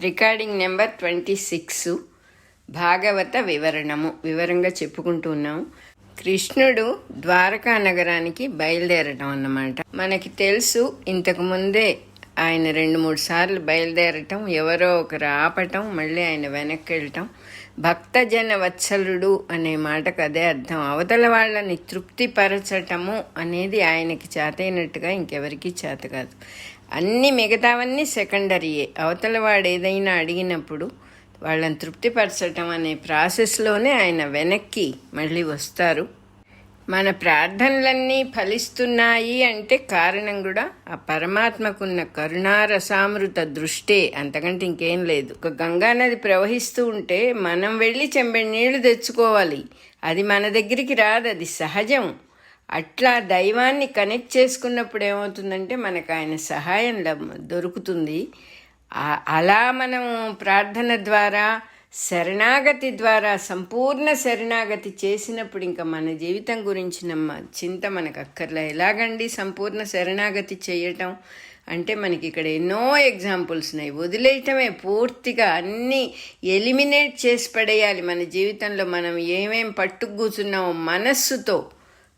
Recording number 26 భాగవత వివరంగా చెప్పుకుంటూ ఉన్నాము. కృష్ణుడు ద్వారకా నగరానికి బయలుదేరటం అన్నమాట. మనకి తెలుసు, ఇంతకు ముందే ఆయన 2-3 సార్లు బయలుదేరటం, ఎవరో ఒకరు ఆపటం, మళ్ళీ ఆయన వెనక్కి వెళ్ళటం. భక్తజన వత్సలుడు అనే మాటకు అదే అర్థం. అవతల వాళ్ళని తృప్తిపరచటము అనేది ఆయనకి చేతైనట్టుగా ఇంకెవరికీ చేత కాదు. అన్ని మిగతావన్నీ సెకండరీయే. అవతల వాడు ఏదైనా అడిగినప్పుడు వాళ్ళని తృప్తిపరచటం అనే ప్రాసెస్లోనే ఆయన వెనక్కి మళ్ళీ వస్తారు. మన ప్రార్థనలన్నీ ఫలిస్తున్నాయి అంటే కారణం కూడా ఆ పరమాత్మకున్న కరుణారసామృత దృష్టే, అంతకంటే ఇంకేం లేదు. ఒక గంగానది ప్రవహిస్తూ ఉంటే మనం వెళ్ళి చెంబెడి నీళ్లు తెచ్చుకోవాలి. అది మన దగ్గరికి రాదు, అది సహజం. అట్లా దైవాన్ని కనెక్ట్ చేసుకున్నప్పుడు ఏమవుతుందంటే మనకు ఆయన సహాయం దొరుకుతుంది. అలా మనం ప్రార్థన ద్వారా, శరణాగతి ద్వారా సంపూర్ణ శరణాగతి చేసినప్పుడు ఇంకా మన జీవితం గురించిన చింత మనకు అక్కర్లే. ఎలాగండి సంపూర్ణ శరణాగతి చేయటం అంటే మనకి ఇక్కడ ఎన్నో ఎగ్జాంపుల్స్ ఉన్నాయి. వదిలేయటమే, పూర్తిగా అన్నీ ఎలిమినేట్ చేసి పడేయాలి మన జీవితంలో. మనం ఏమేం పట్టుకు కూర్చున్నామో మనస్సుతో,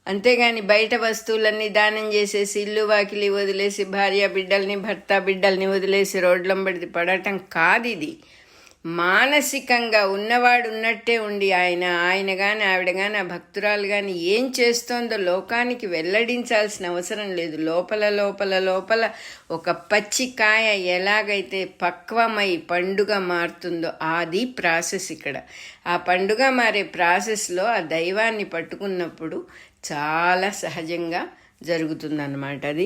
అంతేగాని బయట వస్తువులన్నీ దానం చేసేసి, ఇల్లు వాకిలి వదిలేసి, భార్య బిడ్డల్ని, భర్త బిడ్డల్ని వదిలేసి రోడ్లంబడి పడటం కాదు ఇది. మానసికంగా ఉన్నవాడు ఉన్నట్టే ఉండి ఆయన కానీ ఆవిడ కానీ, ఆ భక్తురాలు కానీ ఏం చేస్తోందో లోకానికి వెల్లడించాల్సిన అవసరం లేదు. లోపల ఒక పచ్చి కాయ ఎలాగైతే పక్వమై పండుగ మారుతుందో అది ప్రాసెస్ ఇక్కడ. ఆ పండుగ మారే ప్రాసెస్లో ఆ దైవాన్ని పట్టుకున్నప్పుడు చాలా సహజంగా జరుగుతుందన్నమాట. అది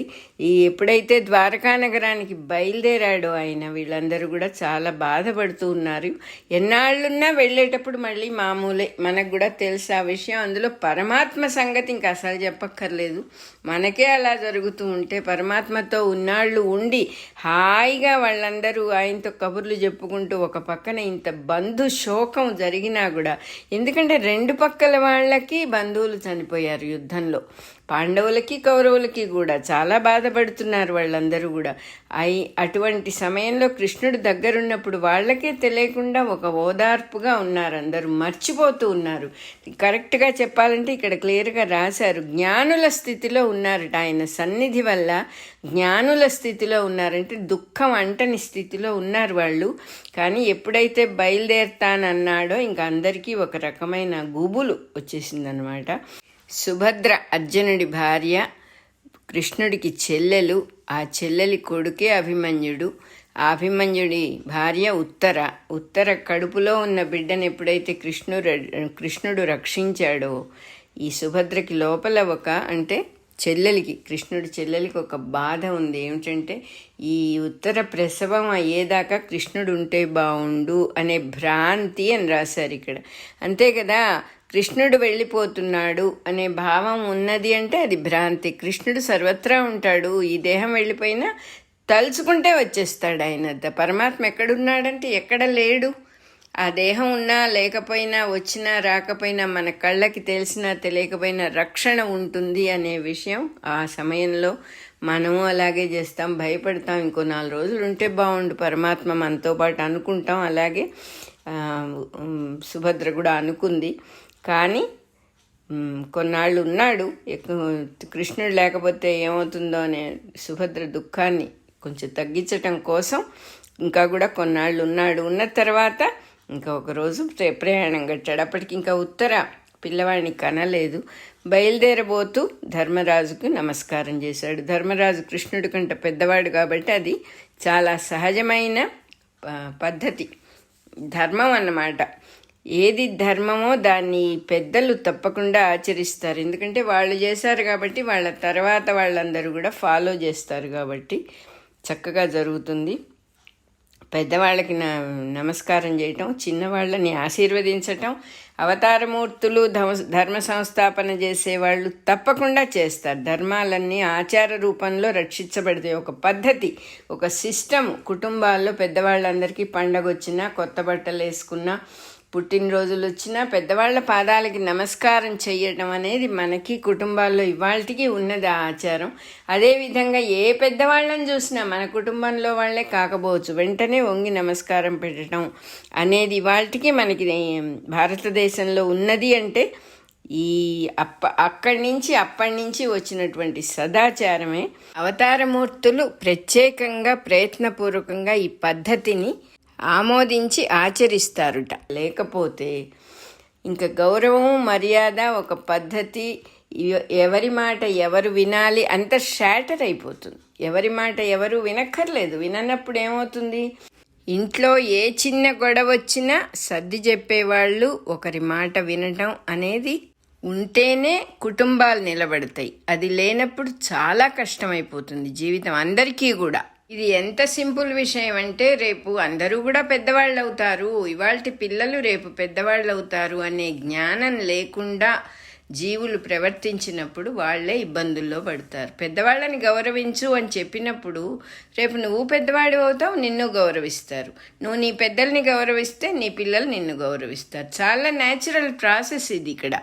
ఎప్పుడైతే ద్వారకా నగరానికి బయలుదేరాడో ఆయన, వీళ్ళందరూ కూడా చాలా బాధపడుతూ ఉన్నారు. ఎన్నాళ్ళున్నా వెళ్ళేటప్పుడు మళ్ళీ మామూలే, మనకు కూడా తెలుసు ఆ విషయం. అందులో పరమాత్మ సంగతి ఇంకా అసలు చెప్పక్కర్లేదు. మనకే అలా జరుగుతూ ఉంటే పరమాత్మతో ఉన్నాళ్ళు ఉండి హాయిగా వాళ్ళందరూ ఆయనతో కబుర్లు చెప్పుకుంటూ ఒక పక్కన ఇంత బంధు శోకం జరిగినా కూడా, ఎందుకంటే 2 పక్కల వాళ్ళకి బంధువులు చనిపోయారు యుద్ధంలో, పాండవులకి కౌరవులకి కూడా చాలా బాధపడుతున్నారు వాళ్ళందరూ కూడా. అటువంటి సమయంలో కృష్ణుడు దగ్గరున్నప్పుడు వాళ్ళకే తెలియకుండా ఒక ఓదార్పుగా ఉన్నారు, అందరూ మర్చిపోతూ ఉన్నారు. కరెక్ట్గా చెప్పాలంటే ఇక్కడ క్లియర్గా రాశారు, జ్ఞానుల స్థితిలో ఉన్నారట. ఆయన సన్నిధి వల్ల జ్ఞానుల స్థితిలో ఉన్నారంటే దుఃఖం అంటని స్థితిలో ఉన్నారు వాళ్ళు. కానీ ఎప్పుడైతే బయలుదేరుతానన్నాడో ఇంకా అందరికీ ఒక రకమైన గుబులు వచ్చేసిందనమాట. సుభద్ర అర్జునుడి భార్య, కృష్ణుడికి చెల్లెలు, ఆ చెల్లెలి కొడుకే అభిమన్యుడు. ఆ అభిమన్యుడి భార్య ఉత్తర కడుపులో ఉన్న బిడ్డను ఎప్పుడైతే కృష్ణుడు రక్షించాడో, ఈ సుభద్రకి లోపల కృష్ణుడి చెల్లెలికి ఒక బాధ ఉంది. ఏమిటంటే ఈ ఉత్తర ప్రసవం అయ్యేదాకా కృష్ణుడు ఉంటే బాగుండు అనే భ్రాంతి అని రాశారు ఇక్కడ. అంతే కదా, కృష్ణుడు వెళ్ళిపోతున్నాడు అనే భావం ఉన్నది అంటే అది భ్రాంతి. కృష్ణుడు సర్వత్రా ఉంటాడు, ఈ దేహం వెళ్ళిపోయినా తలుచుకుంటే వచ్చేస్తాడు ఆయన. పరమాత్మ ఎక్కడున్నాడంటే ఎక్కడ లేడు. ఆ దేహం ఉన్నా లేకపోయినా, వచ్చినా రాకపోయినా, మన కళ్ళకి తెలిసినా తెలియకపోయినా రక్షణ ఉంటుంది అనే విషయం ఆ సమయంలో మనము అలాగే చేస్తాం, భయపడతాం. ఇంకో 4 రోజులు ఉంటే బాగుండు పరమాత్మ మనతో పాటు అనుకుంటాం. అలాగే సుభద్ర కూడా అనుకుంది. కానీ కొన్నాళ్ళు ఉన్నాడు, కృష్ణుడు లేకపోతే ఏమవుతుందో అనే సుభద్ర దుఃఖాన్ని కొంచెం తగ్గించటం కోసం ఇంకా కూడా కొన్నాళ్ళు ఉన్నాడు. ఉన్న తర్వాత ఇంకా ఒకరోజు ప్రయాణం కట్టాడు. అప్పటికి ఇంకా ఉత్తర పిల్లవాడిని కనలేదు. బయలుదేరబోతూ ధర్మరాజుకు నమస్కారం చేశాడు. ధర్మరాజు కృష్ణుడి కంటే పెద్దవాడు కాబట్టి అది చాలా సహజమైన పద్ధతి, ధర్మం అన్నమాట. ఏది ధర్మమో దాన్ని పెద్దలు తప్పకుండా ఆచరిస్తారు. ఎందుకంటే వాళ్ళు చేశారు కాబట్టి వాళ్ళ తర్వాత వాళ్ళందరూ కూడా ఫాలో చేస్తారు కాబట్టి చక్కగా జరుగుతుంది. పెద్దవాళ్ళకి నమస్కారం చేయటం, చిన్నవాళ్ళని ఆశీర్వదించటం, అవతారమూర్తులు ధర్మ సంస్థాపన చేసేవాళ్ళు తప్పకుండా చేస్తారు. ధర్మాలన్నీ ఆచార రూపంలో రక్షించబడతాయి. ఒక పద్ధతి, ఒక సిస్టమ్. కుటుంబాల్లో పెద్దవాళ్ళందరికీ పండగ వచ్చినా, కొత్త బట్టలు వేసుకున్నా, పుట్టినరోజులు వచ్చినా పెద్దవాళ్ళ పాదాలకి నమస్కారం చేయటం అనేది మనకి కుటుంబాల్లో ఇవాళకి ఉన్నది ఆ ఆచారం. అదేవిధంగా ఏ పెద్దవాళ్ళని చూసినా మన కుటుంబంలో వాళ్ళే కాకపోవచ్చు, వెంటనే వంగి నమస్కారం పెట్టడం అనేది ఇవాళకి మనకి భారతదేశంలో ఉన్నది. అంటే ఈ అప్పటి నుంచి వచ్చినటువంటి సదాచారమే. అవతారమూర్తులు ప్రత్యేకంగా ప్రయత్నపూర్వకంగా ఈ పద్ధతిని ఆమోదించి ఆచరిస్తారుట. లేకపోతే ఇంకా గౌరవం, మర్యాద, ఒక పద్ధతి, ఎవరి మాట ఎవరు వినాలి అంత షాటర్ అయిపోతుంది. ఎవరి మాట ఎవరు వినక్కర్లేదు. విననప్పుడు ఏమవుతుంది, ఇంట్లో ఏ చిన్న గొడవ వచ్చినా సర్ది చెప్పేవాళ్ళు, ఒకరి మాట వినటం అనేది ఉంటేనే కుటుంబాలు నిలబడతాయి. అది లేనప్పుడు చాలా కష్టమైపోతుంది జీవితం అందరికీ కూడా. ఇది ఎంత సింపుల్ విషయం అంటే రేపు అందరూ కూడా పెద్దవాళ్ళు అవుతారు, ఇవాల్టి పిల్లలు రేపు పెద్దవాళ్ళు అవుతారు అనే జ్ఞానం లేకుండా జీవులు ప్రవర్తించినప్పుడు వాళ్లే ఇబ్బందుల్లో పడతారు. పెద్దవాళ్ళని గౌరవించు అని చెప్పినప్పుడు రేపు నువ్వు పెద్దవాడు అవుతావు, నిన్ను గౌరవిస్తారు. నువ్వు నీ పెద్దల్ని గౌరవిస్తే నీ పిల్లలు నిన్ను గౌరవిస్తారు. చాలా న్యాచురల్ ప్రాసెస్ ఇది ఇక్కడ.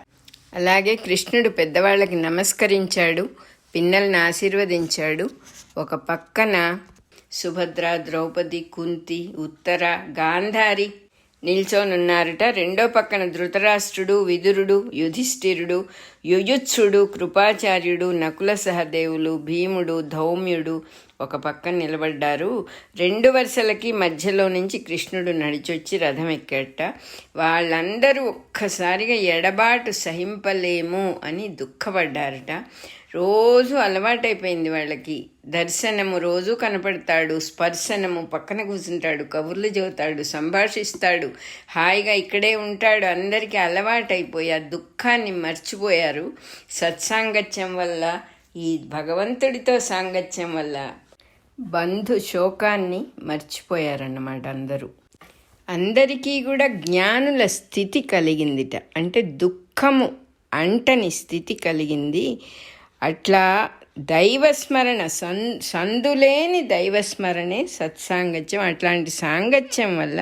అలాగే కృష్ణుడు పెద్దవాళ్ళకి నమస్కరించాడు, పిన్నల్ని ఆశీర్వదించాడు. ఒక పక్కన సుభద్ర, ద్రౌపది, కుంతి, ఉత్తర, గాంధారి నిల్చోనున్నారట. రెండో పక్కన ధృతరాష్ట్రుడు, విదురుడు, యుధిష్ఠిరుడు, యుయుత్సుడు, కృపాచార్యుడు, నకుల సహదేవులు, భీముడు, ధౌమ్యుడు ఒక పక్కన నిలబడ్డారు. 2 వరుసలకి మధ్యలో నుంచి కృష్ణుడు నడిచొచ్చి రథం ఎక్కట. వాళ్ళందరూ ఒక్కసారిగా ఎడబాటు సహింపలేము అని దుఃఖపడ్డారట. రోజు అలవాటైపోయింది వాళ్ళకి. దర్శనము రోజు కనపడతాడు, స్పర్శనము పక్కన కూర్చుంటాడు, కబుర్లు చెబుతాడు, సంభాషిస్తాడు, హాయిగా ఇక్కడే ఉంటాడు. అందరికీ అలవాటైపోయి ఆ దుఃఖాన్ని మర్చిపోయారు. సత్సాంగత్యం వల్ల, ఈ భగవంతుడితో సాంగత్యం వల్ల బంధు శోకాన్ని మర్చిపోయారన్నమాట అందరూ. అందరికీ కూడా జ్ఞానుల స్థితి కలిగిందిట. అంటే దుఃఖము అంటని స్థితి కలిగింది. అట్లా దైవస్మరణ, సందులేని దైవస్మరణే సత్సాంగత్యం. అట్లాంటి సాంగత్యం వల్ల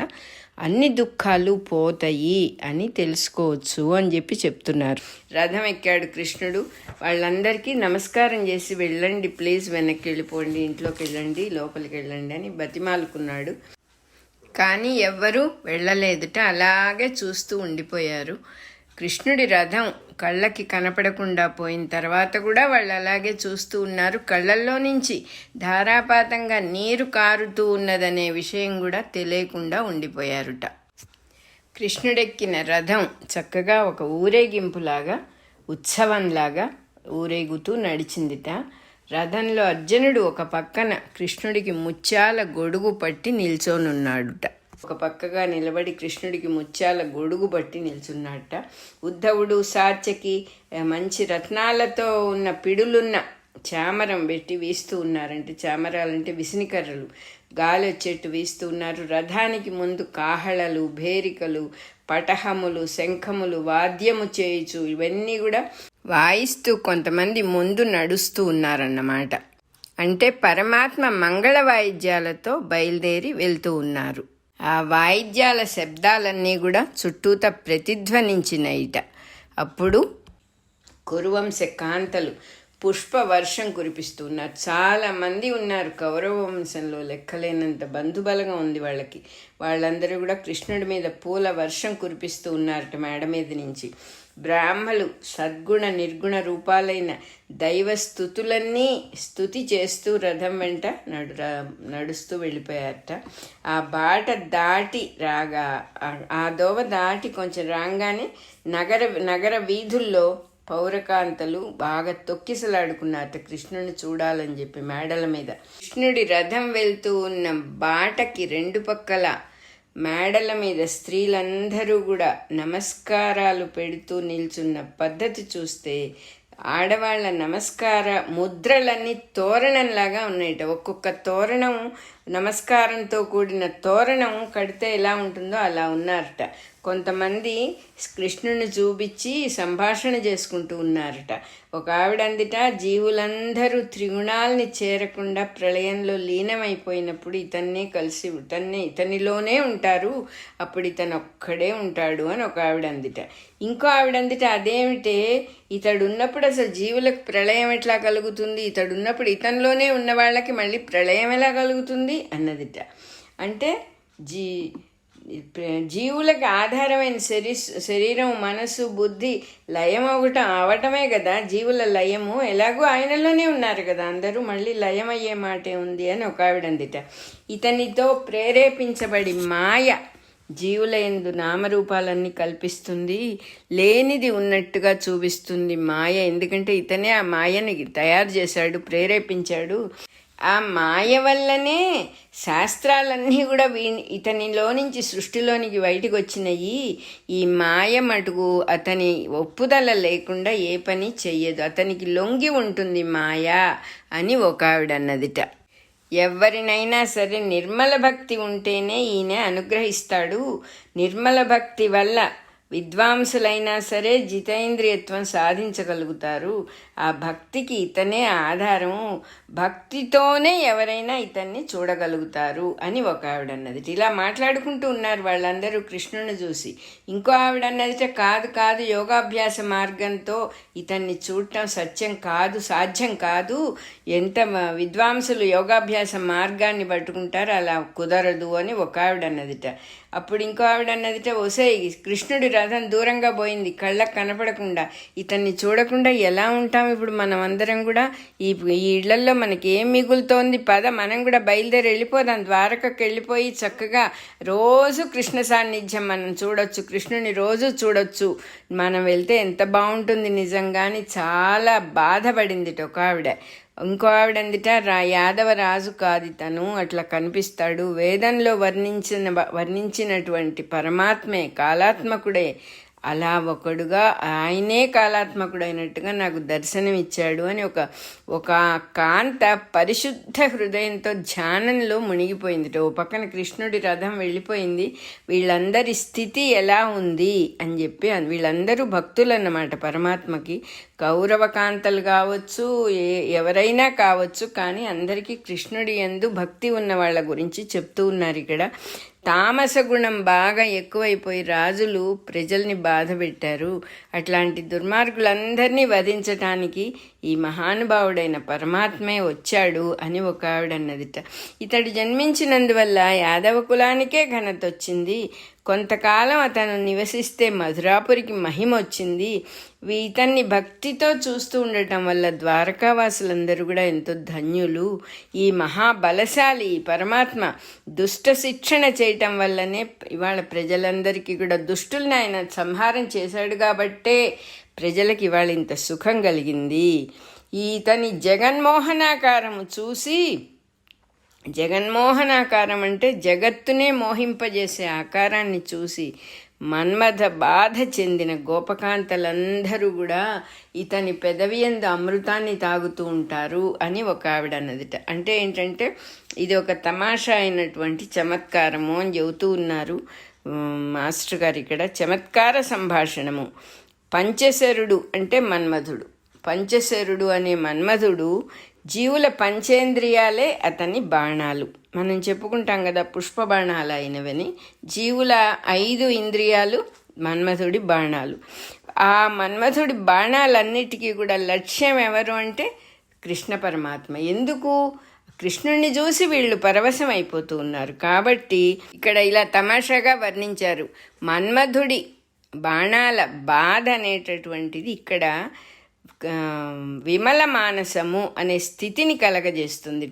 అన్ని దుఃఖాలు పోతాయి అని తెలుసుకోవచ్చు అని చెప్పి చెప్తున్నారు. రథం ఎక్కాడు కృష్ణుడు. వాళ్ళందరికీ నమస్కారం చేసి వెళ్ళండి ప్లీజ్, వెనక్కి వెళ్ళిపోండి, ఇంట్లోకి వెళ్ళండి, లోపలికి వెళ్ళండి అని బతిమాలుకున్నాడు. కానీ ఎవ్వరూ వెళ్ళలేదుట. అలాగే చూస్తూ ఉండిపోయారు. కృష్ణుడి రథం కళ్ళకి కనపడకుండా పోయిన తర్వాత కూడా వాళ్ళు అలాగే చూస్తూ ఉన్నారు. కళ్ళల్లో నుంచి ధారాపాతంగా నీరు కారుతూ ఉన్నదనే విషయం కూడా తెలియకుండా ఉండిపోయారుట. కృష్ణుడెక్కిన రథం చక్కగా ఒక ఊరేగింపులాగా, ఉత్సవంలాగా ఊరేగుతూ నడిచిందిట. రథంలో అర్జునుడు ఒక పక్కన కృష్ణుడికి ముత్యాల గొడుగు పట్టి నిల్చోనున్నాడుట. ఒక పక్కగా నిలబడి కృష్ణుడికి ముత్యాల గొడుగు పట్టి నిల్చున్నట్ట. ఉద్ధవుడు, సాత్యకి మంచి రత్నాలతో ఉన్న పిడులున్న చామరం పెట్టి వీస్తూ ఉన్నారంటే, చామరాలంటే విసినికర్రలు, గాలి వచ్చేట్టు వీస్తూ ఉన్నారు. రథానికి ముందు కాహళలు, భేరికలు, పటహములు, శంఖములు వాద్యము చేయుచు ఇవన్నీ కూడా వాయిస్తూ కొంతమంది ముందు నడుస్తూ ఉన్నారన్నమాట. అంటే పరమాత్మ మంగళ వాయిద్యాలతో బయలుదేరి వెళ్తూ ఉన్నారు. ఆ వాయిద్యాల శబ్దాలన్నీ కూడా చుట్టూత ప్రతిధ్వనించినయిట. అప్పుడు కురువంశ కాంతలు పుష్పవర్షం కురిపిస్తున్నారు. చాలామంది ఉన్నారు కౌరవ వంశంలో, లెక్కలేనంత బంధుబలంగా ఉంది వాళ్ళకి. వాళ్ళందరూ కూడా కృష్ణుడి మీద పూల వర్షం కురిపిస్తూ ఉన్నారట మేడ మీద నుంచి. బ్రాహ్మలు సద్గుణ నిర్గుణ రూపాలైన దైవ స్థుతులన్నీ స్తుతి చేస్తూ రథం వెంట నడుస్తూ వెళ్ళిపోయారట. ఆ బాట దాటి రాగా, ఆ దోవ దాటి కొంచెం రాగానే నగర వీధుల్లో పౌరకాంతలు బాగా తొక్కిసలాడుకున్నారట కృష్ణుని చూడాలని చెప్పి మేడల మీద. కృష్ణుడి రథం వెళ్తూ ఉన్న బాటకి 2 పక్కల మేడల మీద స్త్రీలందరూ కూడా నమస్కారాలు పెడుతూ నిల్చున్న పద్ధతి చూస్తే ఆడవాళ్ల నమస్కార ముద్రలన్నీ తోరణంలాగా ఉన్నాయట. ఒక్కొక్క తోరణం నమస్కారంతో కూడిన తోరణం కడితే ఎలా ఉంటుందో అలా ఉన్నారట. కొంతమంది కృష్ణుని చూపించి సంభాషణ చేసుకుంటూ ఉన్నారట. ఒక ఆవిడ అందిట, జీవులందరూ త్రిగుణాలని చేరకుండా ప్రళయంలో లీనమైపోయినప్పుడు ఇతనిలోనే ఉంటారు, అప్పుడు ఇతను ఒక్కడే ఉంటాడు అని ఒక ఆవిడ అందిట. ఇంకో ఆవిడ అందిట, అదేమిటే ఇతడు ఉన్నప్పుడు అసలు జీవులకు ప్రళయం ఎట్లా కలుగుతుంది, ఇతడు ఉన్నప్పుడు ఇతనిలోనే ఉన్న వాళ్ళకి మళ్ళీ ప్రళయం ఎలా కలుగుతుంది అన్నదిట. అంటే జీవులకు ఆధారమైన శరీరం, మనసు, బుద్ధి లయం అవటమే కదా జీవుల లయము. ఎలాగో ఆయనలోనే ఉన్నారు కదా అందరూ, మళ్ళీ లయం అయ్యే మాటే ఉంది అని ఒక ఆవిడందిట. ఇతనితో ప్రేరేపించబడి మాయ జీవుల యందు నామరూపాలన్నీ కల్పిస్తుంది, లేనిది ఉన్నట్టుగా చూపిస్తుంది మాయ. ఎందుకంటే ఇతనే ఆ మాయని తయారు చేశాడు, ప్రేరేపించాడు. ఆ మాయ వల్లనే శాస్త్రాలన్నీ కూడా ఇతనిలో నుంచి సృష్టిలోనికి బయటకు వచ్చినాయి. ఈ మాయ మటుకు అతని ఒప్పుదల లేకుండా ఏ పని చెయ్యదు, అతనికి లొంగి ఉంటుంది మాయ అని ఒక ఆవిడ అన్నదిట. ఎవరినైనా సరే నిర్మల భక్తి ఉంటేనే ఈయన అనుగ్రహిస్తాడు. నిర్మల భక్తి వల్ల విద్వాంసులైనా సరే జితేంద్రియత్వం సాధించగలుగుతారు. ఆ భక్తికి ఇతనే ఆధారం, భక్తితోనే ఎవరైనా ఇతన్ని చూడగలుగుతారు అని ఒక ఆవిడ అన్నది. ఇలా మాట్లాడుకుంటూ ఉన్నారు వాళ్ళందరూ కృష్ణుని చూసి. ఇంకో ఆవిడ అన్నది, కాదు యోగాభ్యాస మార్గంతో ఇతన్ని చూడటం సాధ్యం కాదు. ఎంత విద్వాంసులు యోగాభ్యాస మార్గాన్ని పట్టుకుంటారు, అలా కుదరదు అని ఒక ఆవిడ అన్నదిట. అప్పుడు ఇంకో ఆవిడ అన్నదిట, కృష్ణుడి రథం దూరంగా పోయింది, కళ్ళకు కనపడకుండా, ఇతన్ని చూడకుండా ఎలా ఉంటాం ఇప్పుడు మనం అందరం కూడా? ఈ ఇళ్లలో మనకి ఏం మిగులుతోంది? మనం కూడా బయలుదేరి వెళ్ళిపోదాం, ద్వారకకు వెళ్ళిపోయి చక్కగా రోజు కృష్ణ సాన్నిధ్యం మనం చూడొచ్చు, కృష్ణుని రోజు చూడొచ్చు, మనం వెళ్తే ఎంత బాగుంటుంది నిజంగా అని చాలా బాధపడింది ఒక ఆవిడ. ఇంకో ఆవిడ అందిట, యాదవ రాజు కాదు తను, అట్లా కనిపిస్తాడు, వేదంలో వర్ణించినటువంటి పరమాత్మే, కాలాత్మకుడే, అలా ఒకడుగా ఆయనే కాలాత్మకుడైనట్టుగా నాకు దర్శనమిచ్చాడు అని ఒక కాంత పరిశుద్ధ హృదయంతో ధ్యానంలో మునిగిపోయింది. ఓ పక్కన కృష్ణుడి రథం వెళ్ళిపోయింది, వీళ్ళందరి స్థితి ఎలా ఉంది అని చెప్పి, వీళ్ళందరూ భక్తులు అన్నమాట పరమాత్మకి. కౌరవకాంతలు కావచ్చు, ఎవరైనా కావచ్చు, కానీ అందరికీ కృష్ణుడి యందు భక్తి ఉన్న వాళ్ళ గురించి చెప్తూ ఉన్నారు ఇక్కడ. తామస గుణం బాగా ఎక్కువైపోయి రాజులు ప్రజల్ని బాధ పెట్టారు. అట్లాంటి దుర్మార్గులందరినీ వధించటానికి ఈ మహానుభావుడైన పరమాత్మే వచ్చాడు అని ఒక ఆవిడ అన్నదిట. ఇతడు జన్మించినందువల్ల యాదవ కులానికే ఘనత వచ్చింది. కొంతకాలం అతను నివసిస్తే మధురాపురికి మహిమ వచ్చింది. ఇతన్ని భక్తితో చూస్తూ ఉండటం వల్ల ద్వారకావాసులందరూ కూడా ఎంతో ధన్యులు. ఈ మహాబలశాలి పరమాత్మ దుష్ట శిక్షణ చేయటం వల్లనే ఇవాళ ప్రజలందరికీ కూడా, దుష్టుల్ని ఆయన సంహారం చేశాడు కాబట్టే ప్రజలకి ఇవాళ ఇంత సుఖం కలిగింది. ఇతని జగన్మోహనాకారము చూసి, జగన్మోహనాకారం అంటే జగత్తునే మోహింపజేసే ఆకారాన్ని చూసి మన్మథ బాధ చెందిన గోపకాంతలందరూ కూడా ఇతని పెదవియందు అమృతాన్ని తాగుతూ ఉంటారు అని ఒక ఆవిడ అన్నదిట. అంటే ఏంటంటే ఇది ఒక తమాషా అయినటువంటి చమత్కారము అని చెబుతూ ఉన్నారు మాస్టర్ గారు ఇక్కడ. చమత్కార సంభాషణము. పంచశరుడు అంటే మన్మధుడు. పంచశరుడు అనే మన్మధుడు జీవుల పంచేంద్రియాలే అతని బాణాలు. మనం చెప్పుకుంటాం కదా పుష్ప బాణాలు అయినవని. జీవుల 5 ఇంద్రియాలు మన్మథుడి బాణాలు. ఆ మన్మథుడి బాణాలన్నిటికీ కూడా లక్ష్యం ఎవరు అంటే కృష్ణ పరమాత్మ. ఎందుకు? కృష్ణుణ్ణి చూసి వీళ్ళు పరవశం అయిపోతూ ఉన్నారు కాబట్టి ఇక్కడ ఇలా తమాషాగా వర్ణించారు. మన్మథుడి బాణాల బాధ అనేటటువంటిది ఇక్కడ విమల మానసము అనే స్థితిని కలగజేస్తుంది.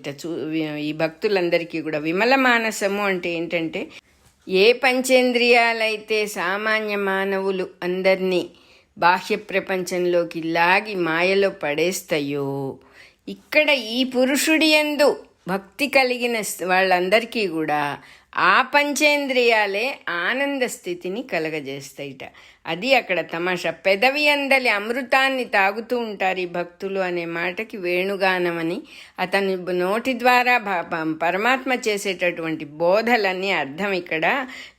ఈ భక్తులందరికీ కూడా విమల మానసము అంటే ఏంటంటే, ఏ పంచేంద్రియాలైతే సామాన్య మానవులు అందరినీ బాహ్య ప్రపంచంలోకి లాగి మాయలో పడేస్తాయో, ఇక్కడ ఈ పురుషుడి యందు భక్తి కలిగిన వాళ్ళందరికీ కూడా ఆ పంచేంద్రియాలే ఆనంద స్థితిని కలగజేస్తాయిట. అది అక్కడ తమాషా. పెదవి అందలి అమృతాన్ని తాగుతూ ఉంటారు ఈ భక్తులు అనే మాటకి వేణుగానం అని, అతని నోటి ద్వారా పరమాత్మ చేసేటటువంటి బోధలన్నీ అర్థం. ఇక్కడ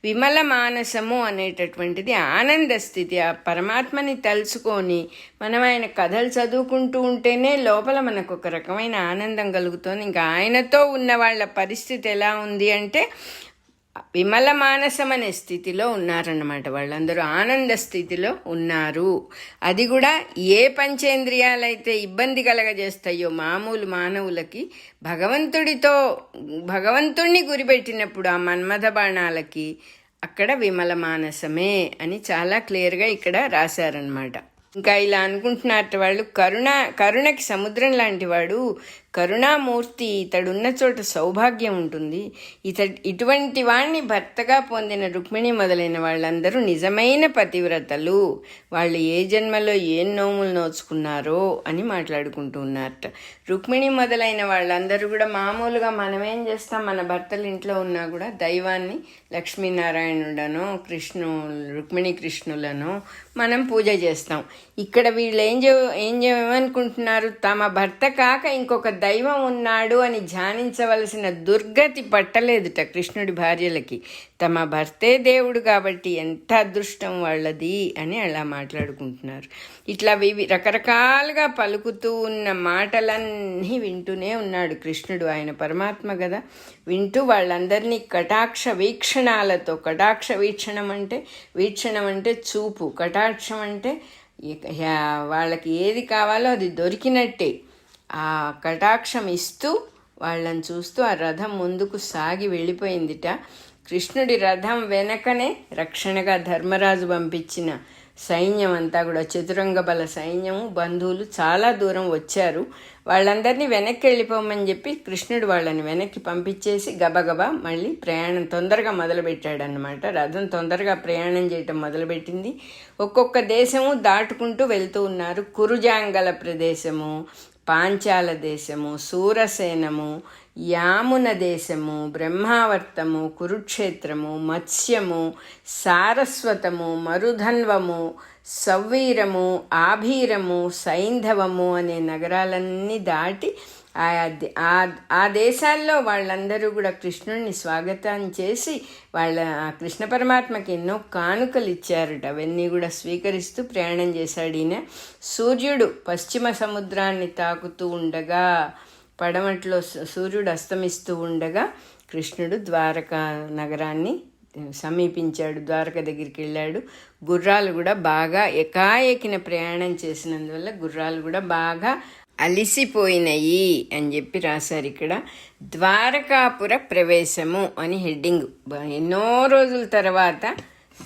విమల మానసము అనేటటువంటిది ఆనంద స్థితి. ఆ పరమాత్మని తలుచుకొని మనం ఆయన కథలు చదువుకుంటూ ఉంటేనే లోపల మనకు ఒక రకమైన ఆనందం కలుగుతుంది. ఇంకా ఆయనతో ఉన్న వాళ్ళ పరిస్థితి ఎలా ఉంది అంటే విమల మానసం అనే స్థితిలో ఉన్నారన్నమాట. వాళ్ళందరూ ఆనంద స్థితిలో ఉన్నారు. అది కూడా ఏ పంచేంద్రియాలైతే ఇబ్బంది కలగజేస్తాయో మామూలు మానవులకి, భగవంతుణ్ణి గురిపెట్టినప్పుడు ఆ మన్మథ బాణాలకి అక్కడ విమల మానసమే అని చాలా క్లియర్గా ఇక్కడ రాశారనమాట. ఇంకా ఇలా అనుకుంటున్నారట వాళ్ళు, కరుణకి సముద్రం లాంటి వాడు, కరుణామూర్తి, ఇతడున్న చోట సౌభాగ్యం ఉంటుంది. ఇటువంటి వాణ్ణి భర్తగా పొందిన రుక్మిణి మొదలైన వాళ్ళందరూ నిజమైన పతివ్రతలు, వాళ్ళు ఏ జన్మలో ఏం నోములు నోచుకున్నారో అని మాట్లాడుకుంటూ ఉన్నారట. రుక్మిణి మొదలైన వాళ్ళందరూ కూడా మామూలుగా మనమేం చేస్తాం, మన భర్తలు ఇంట్లో ఉన్నా కూడా దైవాన్ని లక్ష్మీనారాయణుడనో రుక్మిణి కృష్ణులనో మనం పూజ చేస్తాం. ఇక్కడ వీళ్ళు ఏమనుకుంటున్నారు, తమ భర్త కాక ఇంకొక దైవం ఉన్నాడు అని ధ్యానించవలసిన దుర్గతి పట్టలేదుట కృష్ణుడి భార్యలకి. తమ భర్తే దేవుడు కాబట్టి ఎంత అదృష్టం వాళ్ళది అని అలా మాట్లాడుకుంటున్నారు. ఇట్లా రకరకాలుగా పలుకుతూ ఉన్న మాటలన్నీ వింటూనే ఉన్నాడు కృష్ణుడు. ఆయన పరమాత్మ కదా, వింటూ వాళ్ళందరినీ కటాక్ష వీక్షణాలతో, కటాక్ష వీక్షణం అంటే చూపు, కటాక్షం అంటే వాళ్ళకి ఏది కావాలో అది దొరికినట్టే ఆ కటాక్షం ఇస్తూ వాళ్ళని చూస్తూ ఆ రథం ముందుకు సాగి వెళ్ళిపోయిందిట. కృష్ణుడి రథం వెనకనే రక్షణగా ధర్మరాజు పంపించిన సైన్యం అంతా కూడా, చతురంగ బల సైన్యము, బంధువులు చాలా దూరం వచ్చారు. వాళ్ళందరినీ వెనక్కి వెళ్ళిపోమని చెప్పి కృష్ణుడు వాళ్ళని వెనక్కి పంపించేసి గబగబా మళ్ళీ ప్రయాణం తొందరగా మొదలుపెట్టాడనమాట. రథం తొందరగా ప్రయాణం చేయటం మొదలుపెట్టింది. ఒక్కొక్క దేశము దాటుకుంటూ వెళ్తూ ఉన్నారు. కురుజాంగల ప్రదేశము, పాంచాల దేశము, సూరసేనము, యామున దేశము, బ్రహ్మావర్తము, కురుక్షేత్రము, మత్స్యము, సారస్వతము, మరుధన్వము, సవ్వీరము, ఆభీరము, సైంధవము అనే నగరాలన్నీ దాటి ఆ దేశాల్లో వాళ్ళందరూ కూడా కృష్ణుడిని స్వాగతం చేసి కృష్ణ పరమాత్మకి ఎన్నో కానుకలు ఇచ్చారట. అవన్నీ కూడా స్వీకరిస్తూ ప్రయాణం చేశాడు ఈయన. సూర్యుడు పశ్చిమ సముద్రాన్ని తాకుతూ ఉండగా, పడమట్లో సూర్యుడు అస్తమిస్తూ ఉండగా కృష్ణుడు ద్వారకా నగరాన్ని సమీపించాడు. ద్వారక దగ్గరికి వెళ్ళాడు. గుర్రాలు కూడా బాగా ఎకాఎకిన ప్రయాణం చేసినందువల్ల గుర్రాలు కూడా బాగా అలిసిపోయినాయి అని చెప్పి రాశారు ఇక్కడ. ద్వారకాపుర ప్రవేశము అని హెడ్డింగ్. ఎన్నో రోజుల తర్వాత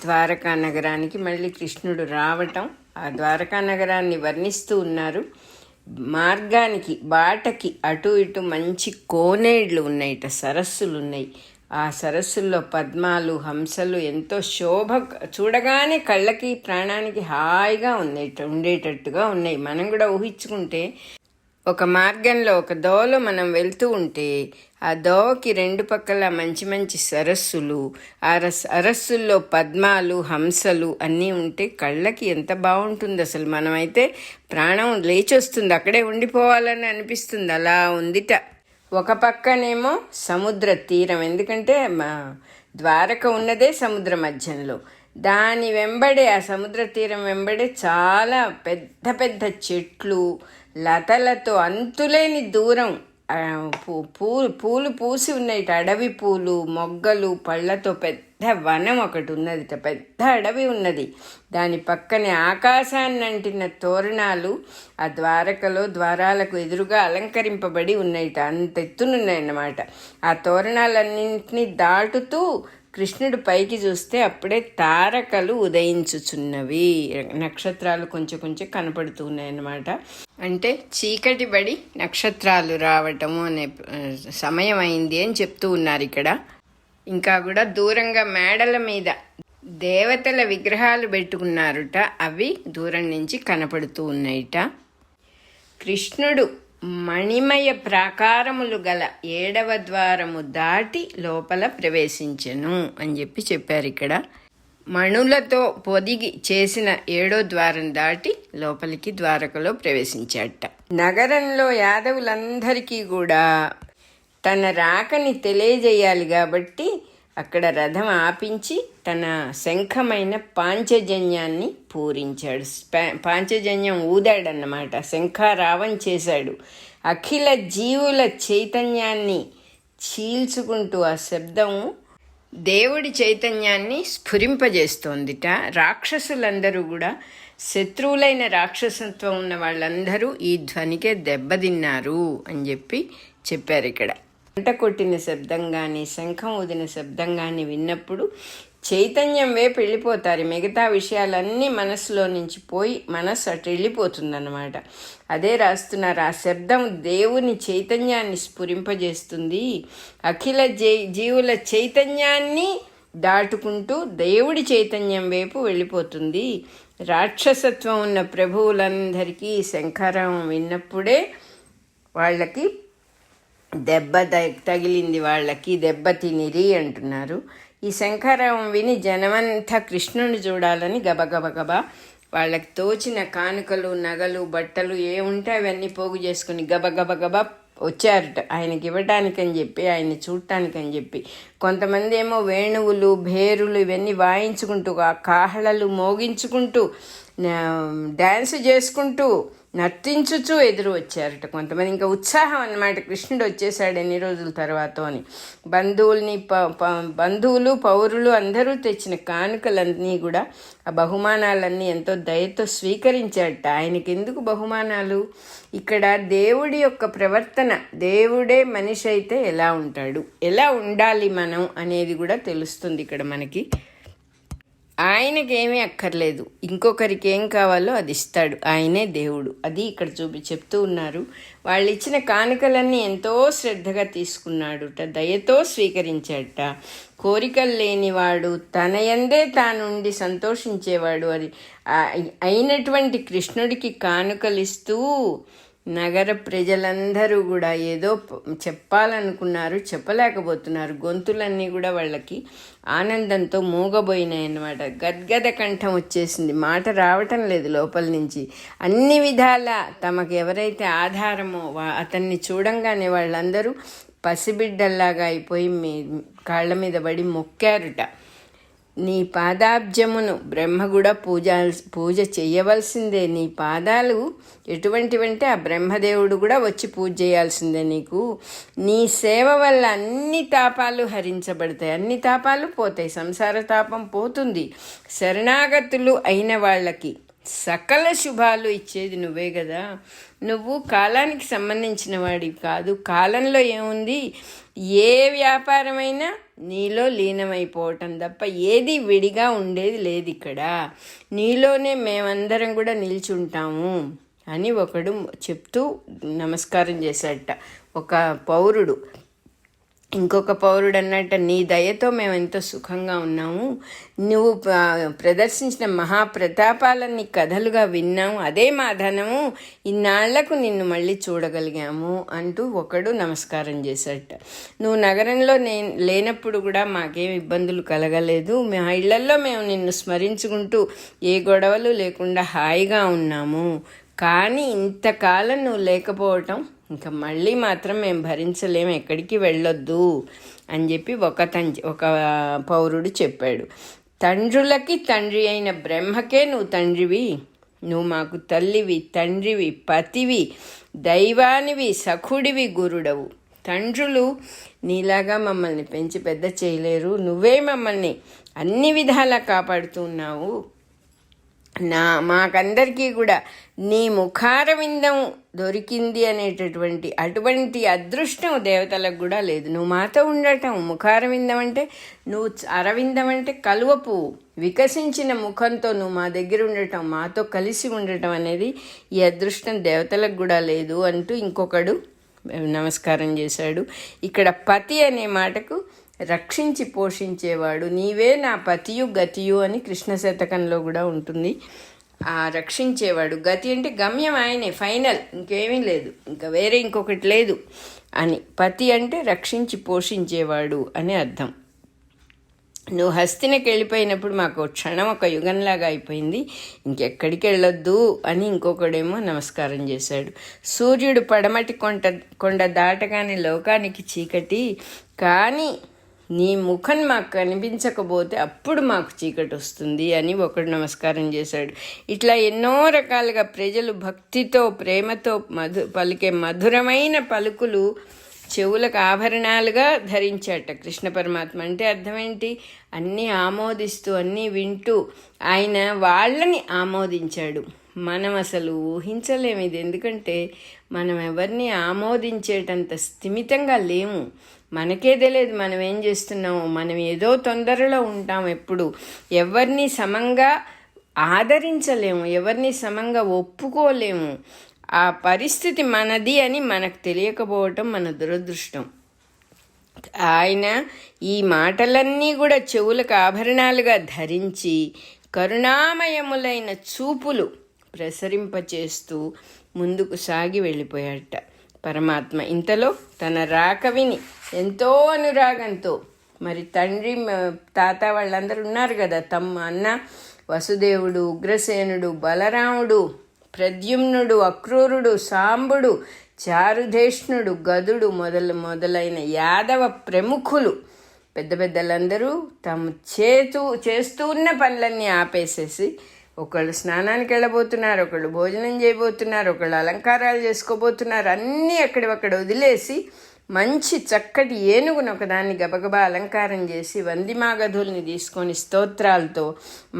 ద్వారకా నగరానికి మళ్ళీ కృష్ణుడు రావటం, ఆ ద్వారకా నగరాన్ని వర్ణిస్తూ ఉన్నారు. బాటకి అటు ఇటు మంచి కోనేళ్లు ఉన్నాయిట, సరస్సులు ఉన్నాయి. ఆ సరస్సుల్లో పద్మాలు, హంసలు ఎంతో శోభ, చూడగానే కళ్ళకి ప్రాణానికి హాయిగా ఉండేటట్టుగా ఉన్నాయి. మనం కూడా ఊహించుకుంటే ఒక మార్గంలో ఒక దోవలో మనం వెళ్తూ ఉంటే ఆ దోవకి రెండు పక్కల మంచి మంచి సరస్సులు, ఆ సరస్సుల్లో పద్మాలు, హంసలు అన్నీ ఉంటే కళ్ళకి ఎంత బాగుంటుంది అసలు. మనమైతే ప్రాణం లేచొస్తుంది, అక్కడే ఉండిపోవాలని అనిపిస్తుంది. అలా ఉందిట. ఒక పక్కనేమో సముద్ర తీరం, ఎందుకంటే ద్వారక ఉన్నదే సముద్ర మధ్యంలో. దాని వెంబడే, ఆ సముద్ర తీరం వెంబడే చాలా పెద్ద పెద్ద చెట్లు, లతలతో అంతులేని దూరం పూలు పూసి ఉన్నాయి. అడవి పూలు, మొగ్గలు, పళ్ళతో పెద్ద వనం ఒకటి ఉన్నది, పెద్ద అడవి ఉన్నది. దాని పక్కనే ఆకాశాన్ని అంటిన తోరణాలు ఆ ద్వారాలకు ఎదురుగా అలంకరింపబడి ఉన్నాయి. అంత ఎత్తునున్నాయన్నమాట. ఆ తోరణాలన్నింటినీ దాటుతూ కృష్ణుడు పైకి చూస్తే అప్పుడే తారకలు ఉదయించుచున్నవి, నక్షత్రాలు కొంచెం కొంచెం కనపడుతూ ఉన్నాయన్నమాట. అంటే చీకటి పడి నక్షత్రాలు రావటము అనే సమయం అయింది అని చెప్తూ ఉన్నారు ఇక్కడ. ఇంకా కూడా దూరంగా మేడల మీద దేవతల విగ్రహాలు పెట్టుకున్నారుట, అవి దూరం నుంచి కనపడుతూ ఉన్నాయిట. కృష్ణుడు మణిమయ ప్రాకారములు గల 7వ ద్వారము దాటి లోపల ప్రవేశించెను అని చెప్పారు ఇక్కడ. మణులతో పొదిగి చేసిన 7వ ద్వారం దాటి లోపలికి ద్వారకలో ప్రవేశించాట. నగరంలో యాదవులందరికీ కూడా తన రాకని తెలియజేయాలి కాబట్టి అక్కడ రథం ఆపించి తన శంఖమైన పాంచజన్యాన్ని పూరించాడు. పాంచజన్యం ఊదాడన్నమాట, శంఖారావం చేశాడు. అఖిల జీవుల చైతన్యాన్ని చీల్చుకుంటూ ఆ శబ్దం దేవుడి చైతన్యాన్ని స్ఫురింపజేస్తోందిట. రాక్షసులందరూ కూడా, శత్రువులైన రాక్షసత్వం ఉన్న వాళ్ళందరూ ఈ ధ్వనికే దెబ్బతిన్నారు అని చెప్పారు ఇక్కడ. గంట కొట్టిన శబ్దం కానీ, శంఖం ఊదిన శబ్దం కానీ విన్నప్పుడు చైతన్యం వైపు వెళ్ళిపోతారు. మిగతా విషయాలన్నీ మనసులో నుంచి పోయి మనస్సు అటు వెళ్ళిపోతుందన్నమాట. అదే రాస్తున్నారు, ఆ శబ్దం దేవుని చైతన్యాన్ని స్ఫురింపజేస్తుంది. అఖిల జీవుల చైతన్యాన్ని దాటుకుంటూ దేవుడి చైతన్యం వైపు వెళ్ళిపోతుంది. రాక్షసత్వం ఉన్న ప్రభువులందరికీ శంఖారావం విన్నప్పుడే వాళ్ళకి దెబ్బ తగిలింది, వాళ్ళకి దెబ్బ తినిరి అంటున్నారు. ఈ శంఖారావం విని జనమంతా కృష్ణుని చూడాలని గబగబా వాళ్ళకి తోచిన కానుకలు, నగలు, బట్టలు ఏముంటే అవన్నీ పోగు చేసుకుని గబగబా వచ్చారట ఆయనకి ఇవ్వటానికని చెప్పి, ఆయన్ని చూడటానికని చెప్పి. కొంతమంది ఏమో వేణువులు, భేరులు ఇవన్నీ వాయించుకుంటూ, ఆ కాహళలు మోగించుకుంటూ, డ్యాన్స్ చేసుకుంటూ, నర్తించుచూ ఎదురు వచ్చారట. కొంతమంది ఇంకా ఉత్సాహం అన్నమాట, కృష్ణుడు వచ్చేసాడు ఎన్ని రోజుల తర్వాత అని. బంధువులు, పౌరులు అందరూ తెచ్చిన కానుకలన్నీ కూడా, ఆ బహుమానాలన్నీ ఎంతో దయతో స్వీకరించాడట. ఆయనకి ఎందుకు బహుమానాలు? ఇక్కడ దేవుడి యొక్క ప్రవర్తన, దేవుడే మనిషి అయితే ఎలా ఉంటాడు, ఎలా ఉండాలి మనం అనేది కూడా తెలుస్తుంది ఇక్కడ మనకి. ఆయనకేమీ అక్కర్లేదు, ఇంకొకరికి ఏం కావాలో అది ఇస్తాడు, ఆయనే దేవుడు. అది ఇక్కడ చెప్తూ ఉన్నారు. వాళ్ళు ఇచ్చిన కానుకలన్నీ ఎంతో శ్రద్ధగా తీసుకున్నాడుట, దయతో స్వీకరించాడట. కోరికలు లేనివాడు, తన యందే తానుండి సంతోషించేవాడు అది అయినటువంటి కృష్ణుడికి కానుకలిస్తూ నగర ప్రజలందరూ కూడా ఏదో చెప్పాలనుకున్నారు, చెప్పలేకపోతున్నారు. గొంతులన్నీ కూడా వాళ్ళకి ఆనందంతో మూగబోయినాయి అన్నమాట. గద్గద కంఠం వచ్చేసింది, మాట రావటం లేదు లోపల నుంచి. అన్ని విధాల తమకు ఎవరైతే ఆధారమో అతన్ని చూడంగానే వాళ్ళందరూ పసిబిడ్డల్లాగా అయిపోయి కాళ్ళ మీద పడి మొక్కారుట. నీ పాదాబ్జమును బ్రహ్మ కూడా పూజ చేయవలసిందే. నీ పాదాలు ఎటువంటివంటే ఆ బ్రహ్మదేవుడు కూడా వచ్చి పూజ చేయాల్సిందే నీకు. నీ సేవ వల్ల అన్ని తాపాలు హరించబడతాయి, అన్ని తాపాలు పోతాయి, సంసార తాపం పోతుంది. శరణాగతులు అయిన వాళ్ళకి సకల శుభాలు ఇచ్చేది నువ్వే కదా. నువ్వు కాలానికి సంబంధించిన వాడివి కాదు. కాలంలో ఏముంది, ఏ వ్యాపారమైనా నీలో లీనమైపోవటం తప్ప ఏది విడిగా ఉండేది లేదు ఇక్కడ. నీలోనే మేమందరం కూడా నిల్చుంటాము అని ఒకడు చెప్తూ నమస్కారం చేశాడట ఒక పౌరుడు. ఇంకొక పౌరుడు అన్నట్ట, నీ దయతో మేము ఎంతో సుఖంగా ఉన్నాము, నువ్వు ప్రదర్శించిన మహాప్రతాపాలన్నీ కథలుగా విన్నాము, అదే మా ధనము, ఇన్నాళ్లకు నిన్ను మళ్ళీ చూడగలిగాము అంటూ ఒకడు నమస్కారం చేశాడట. నువ్వు నగరంలో లేనప్పుడు కూడా మాకేం ఇబ్బందులు కలగలేదు, మా ఇళ్లల్లో మేము నిన్ను స్మరించుకుంటూ ఏ గొడవలు లేకుండా హాయిగా ఉన్నాము. కానీ ఇంతకాలం నువ్వు లేకపోవటం ఇంకా మళ్ళీ మాత్రం మేము భరించలేము, ఎక్కడికి వెళ్ళొద్దు అని చెప్పి ఒక పౌరుడు చెప్పాడు. తండ్రులకి తండ్రి అయిన బ్రహ్మకే నువ్వు తండ్రివి, నువ్వు మాకు తల్లివి, తండ్రివి, పతివి, దైవానివి, సఖుడివి, గురుడవు. తండ్రులు నీలాగా మమ్మల్ని పెంచి పెద్ద చేయలేరు, నువ్వే మమ్మల్ని అన్ని విధాలా కాపాడుతున్నావు. మాకందరికీ కూడా నీ ముఖారవిందం దొరికింది అనేటటువంటి అటువంటి అదృష్టం దేవతలకు కూడా లేదు. నువ్వు మాతో ఉండటం, ముఖారవిందం అంటే నువ్వు, అరవిందం అంటే కలువ పువ్వు, వికసించిన ముఖంతో నువ్వు మా దగ్గర ఉండటం, మాతో కలిసి ఉండటం అనేది ఈ అదృష్టం దేవతలకు కూడా లేదు అంటూ ఇంకొకడు నమస్కారం చేశాడు. ఇక్కడ పతి అనే మాటకు రక్షించి పోషించేవాడు, నీవే నా పతియు గతియు అని కృష్ణ శతకంలో కూడా ఉంటుంది. ఆ రక్షించేవాడు, గతి అంటే గమ్యం ఆయనే, ఫైనల్, ఇంకేమీ లేదు, ఇంకా వేరే ఇంకొకటి లేదు అని. పతి అంటే రక్షించి పోషించేవాడు అని అర్థం. నువ్వు హస్తినకి వెళ్ళిపోయినప్పుడు మాకు క్షణం ఒక యుగంలాగా అయిపోయింది, ఇంకెక్కడికి వెళ్ళొద్దు అని ఇంకొకడేమో నమస్కారం చేశాడు. సూర్యుడు పడమటి కొండ దాటగానే లోకానికి చీకటి, కానీ నీ ముఖం మాకు కనిపించకపోతే అప్పుడు మాకు చీకటి వస్తుంది అని ఒకడు నమస్కారం చేశాడు. ఇట్లా ఎన్నో రకాలుగా ప్రజలు భక్తితో ప్రేమతో పలికే మధురమైన పలుకులు చెవులకు ఆభరణాలుగా ధరించాట కృష్ణ పరమాత్మ. అంటే అర్థమేంటి? అన్నీ ఆమోదిస్తూ అన్నీ వింటూ ఆయన వాళ్ళని ఆమోదించాడు. మనం అసలు ఊహించలేము ఇది, ఎందుకంటే మనం ఎవరిని ఆమోదించేటంత స్థిమితంగా లేము. మనకే తెలియదు మనం ఏం చేస్తున్నాము. మనం ఏదో తొందరలో ఉంటాం. ఎప్పుడు ఎవరిని సమంగా ఆదరించలేము, ఎవరిని సమంగా ఒప్పుకోలేము. ఆ పరిస్థితి మనది అని మనకు తెలియకపోవటం మన దురదృష్టం. ఆయన ఈ మాటలన్నీ కూడా చెవులకు ఆభరణాలుగా ధరించి కరుణామయములైన చూపులు ప్రసరింపచేస్తూ ముందుకు సాగి వెళ్ళిపోయాట పరమాత్మ. ఇంతలో తన రాక విని ఎంతో అనురాగంతో, మరి తండ్రి తాత వాళ్ళందరూ ఉన్నారు కదా, అన్న వసుదేవుడు, ఉగ్రసేనుడు, బలరాముడు, ప్రద్యుమ్నుడు, అక్రూరుడు, సాంబుడు, చారుధేష్ణుడు, గదుడు మొదలైన యాదవ ప్రముఖులు పెద్ద పెద్దలందరూ తమ చేస్తూ ఉన్న పనులన్నీ ఆపేసేసి ఒకళ్ళు స్నానానికి వెళ్ళబోతున్నారు, ఒకళ్ళు భోజనం చేయబోతున్నారు, ఒకళ్ళు అలంకారాలు చేసుకోబోతున్నారు. అన్నీ అక్కడక్కడ వదిలేసి మంచి చక్కటి ఏనుగును ఒకదాన్ని గబగబా అలంకారం చేసి వందిమాగధుల్ని తీసుకొని స్తోత్రాలతో,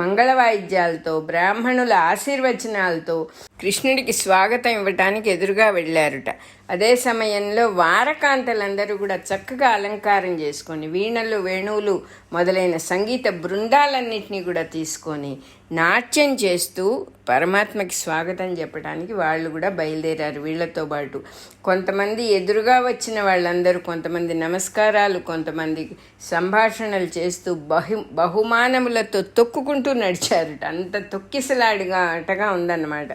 మంగళ వాయిద్యాలతో, బ్రాహ్మణుల ఆశీర్వచనాలతో కృష్ణుడికి స్వాగతం ఇవ్వటానికి ఎదురుగా వెళ్ళారుట. అదే సమయంలో వారకాంతలందరూ కూడా చక్కగా అలంకారం చేసుకొని వీణలు, వేణువులు మొదలైన సంగీత బృందాలన్నింటినీ కూడా తీసుకొని నాట్యం చేస్తూ పరమాత్మకి స్వాగతం చెప్పడానికి వాళ్ళు కూడా బయలుదేరారు వీళ్లతో పాటు. కొంతమంది ఎదురుగా వచ్చిన వాళ్ళందరూ కొంతమంది నమస్కారాలు, కొంతమంది సంభాషణలు చేస్తూ బహుమానములతో తొక్కుకుంటూ నడిచారుట. అంత తొక్కిసలాడిగా అటగా ఉందన్నమాట.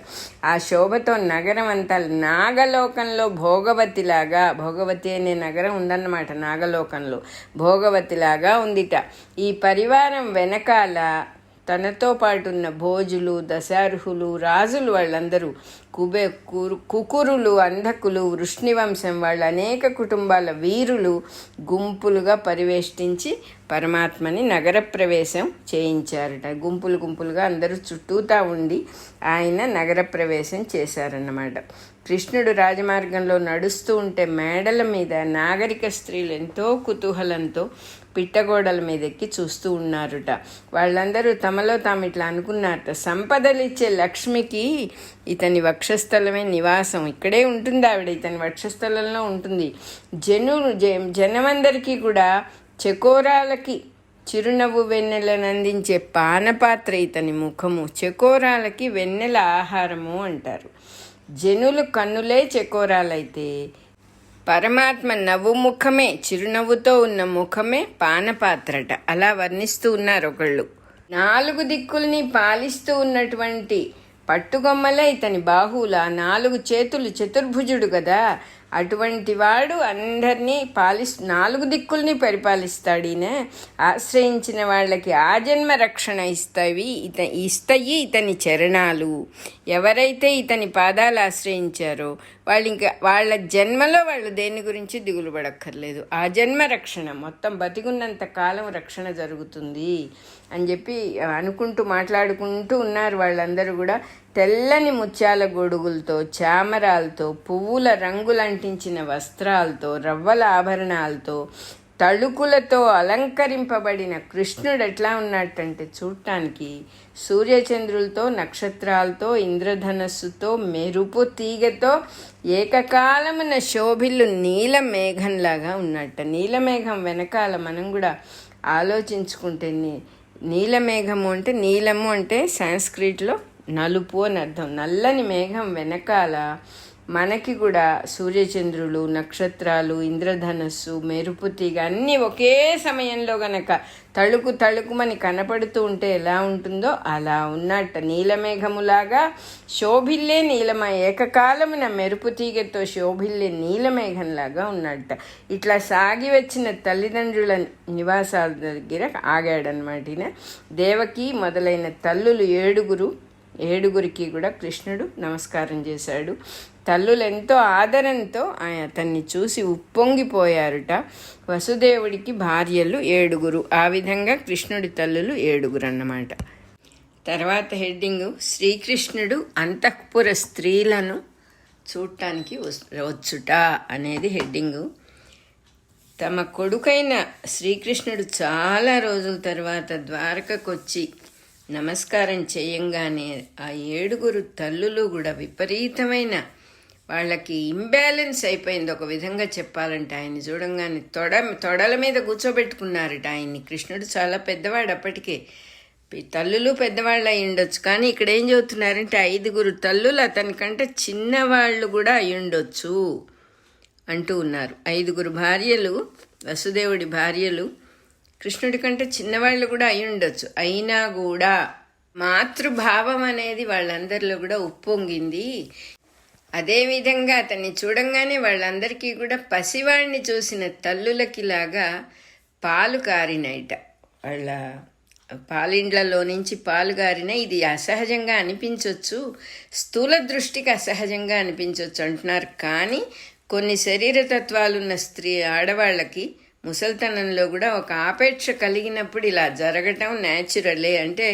ఆ శోభతో నగరం అంతా నాగలోకంలో భోగవతి అనే నగరం ఉందన్నమాట. నాగలోకంలో భోగవతిలాగా ఉందిట. ఈ పరివారం వెనకాల తనతో పాటున్న భోజులు, దశార్హులు, రాజులు వాళ్ళందరూ, కుకురులు, అంధకులు, వృష్ణివంశం వాళ్ళ అనేక కుటుంబాల వీరులు గుంపులుగా పరివేష్టించి పరమాత్మని నగర ప్రవేశం చేయించారట. గుంపులుగా అందరూ చుట్టూతా ఉండి ఆయన నగర ప్రవేశం చేశారన్నమాట. కృష్ణుడు రాజమార్గంలో నడుస్తూ ఉంటే మేడల మీద నాగరిక స్త్రీలు ఎంతో కుతూహలంతో పిట్టగోడల మీద ఎక్కి చూస్తూ ఉన్నారుట. వాళ్ళందరూ తమలో తాము ఇట్లా అనుకున్నారట, సంపదలిచ్చే లక్ష్మికి ఇతని వక్షస్థలమే నివాసం, ఇక్కడే ఉంటుంది ఆవిడ, ఇతని వక్షస్థలంలో ఉంటుంది. జనమందరికీ కూడా చకోరాలకి చిరునవ్వు వెన్నెలను అందించే పానపాత్ర ఇతని ముఖము, చకోరాలకి వెన్నెల ఆహారము అంటారు. జనులు కన్నులే చకోరాలైతే పరమాత్మ నవ్వు ముఖమే, చిరునవ్వుతో ఉన్న ముఖమే పానపాత్రట. అలా వర్ణిస్తూ ఉన్నారు ఒకళ్ళు. 4 దిక్కుల్ని పాలిస్తూ ఉన్నటువంటి పట్టుగొమ్మలే ఇతని బాహువుల, 4 చేతులు, చతుర్భుజుడు కదా, అటువంటి వాడు అందరినీ 4 దిక్కుల్ని పరిపాలిస్తాడు. ఈయన ఆశ్రయించిన వాళ్ళకి ఆజన్మ రక్షణ ఇస్తాయి ఇతని చరణాలు. ఎవరైతే ఇతని పాదాలు ఆశ్రయించారో వాళ్ళ జన్మలో వాళ్ళు దేని గురించి దిగులు పడక్కర్లేదు. ఆ జన్మ రక్షణ మొత్తం బతికున్నంత కాలం రక్షణ జరుగుతుంది అని చెప్పి అనుకుంటూ మాట్లాడుకుంటూ ఉన్నారు వాళ్ళందరూ కూడా. తెల్లని ముత్యాల గొడుగులతో, చామరాలతో, పువ్వుల రంగులంటించిన వస్త్రాలతో, రవ్వల ఆభరణాలతో, తళుకులతో అలంకరింపబడిన కృష్ణుడు ఎట్లా ఉన్నట్టంటే చూడటానికి సూర్యచంద్రులతో, నక్షత్రాలతో, ఇంద్రధనస్సుతో, మెరుపు తీగతో ఏకకాలమున శోభిల్లు నీలమేఘంలాగా ఉన్నట్ట. నీలమేఘం వెనకాల మనం కూడా ఆలోచించుకుంటే నీలమేఘము అంటే, నీలము అంటే సాంస్క్రిట్లో నలుపు అని అర్థం. నల్లని మేఘం వెనకాల మనకి కూడా సూర్యచంద్రులు, నక్షత్రాలు, ఇంద్రధనస్సు, మెరుపు తీగ అన్నీ ఒకే సమయంలో గనక తళుకు తళుకుమని కనపడుతూ ఉంటే ఎలా ఉంటుందో అలా ఉన్నట్ట. నీలమేఘములాగా శోభిల్లే ఏకకాలమున మెరుపు తీగతో శోభిల్లే నీలమేఘంలాగా ఉన్నట్ట. ఇట్లా సాగి వచ్చిన తల్లిదండ్రుల నివాసాల దగ్గర ఆగాడనమాట. దేవకి మొదలైన తల్లులు ఏడుగురికి కూడా కృష్ణుడు నమస్కారం చేశాడు. తల్లులు ఎంతో ఆదరంతో అతన్ని చూసి ఉప్పొంగిపోయారుట. వసుదేవుడికి భార్యలు 7. ఆ విధంగా కృష్ణుడి తల్లులు 7 అన్నమాట. తర్వాత హెడ్డింగు శ్రీకృష్ణుడు అంతఃపుర స్త్రీలను చూడటానికి వచ్చుట అనేది హెడ్డింగు. తమ కొడుకైన శ్రీకృష్ణుడు చాలా రోజుల తర్వాత ద్వారకకొచ్చి నమస్కారం చేయంగానే ఆ 7 తల్లులు కూడా విపరీతమైన వాళ్ళకి ఇంబ్యాలెన్స్ అయిపోయింది. ఒక విధంగా చెప్పాలంటే ఆయన్ని చూడంగానే తొడల మీద కూర్చోబెట్టుకున్నారట ఆయన్ని. కృష్ణుడు చాలా పెద్దవాడు అప్పటికే, తల్లులు పెద్దవాళ్ళు అయి ఉండొచ్చు. కానీ ఇక్కడ ఏం చెబుతున్నారంటే 5 తల్లులు అతనికంటే చిన్నవాళ్ళు కూడా అయి ఉండొచ్చు అంటూ ఉన్నారు. 5 భార్యలు, వసుదేవుడి భార్యలు కృష్ణుడి కంటే చిన్నవాళ్ళు కూడా అయి ఉండొచ్చు. అయినా కూడా మాతృభావం అనేది వాళ్ళందరిలో కూడా ఉప్పొంగింది. అదేవిధంగా అతన్ని చూడంగానే వాళ్ళందరికీ కూడా పసివాడిని చూసిన తల్లులకి లాగా పాలు కారినైట. వాళ్ళ పాలిండ్లలో నుంచి పాలు కారిన. ఇది అసహజంగా అనిపించవచ్చు, స్థూల దృష్టికి అసహజంగా అనిపించవచ్చు అంటున్నారు. కానీ కొన్ని శరీరతత్వాలున్న ఆడవాళ్ళకి ముసల్తనంలో కూడా ఒక ఆపేక్ష కలిగినప్పుడు ఇలా జరగటం న్యాచురలే. అంటే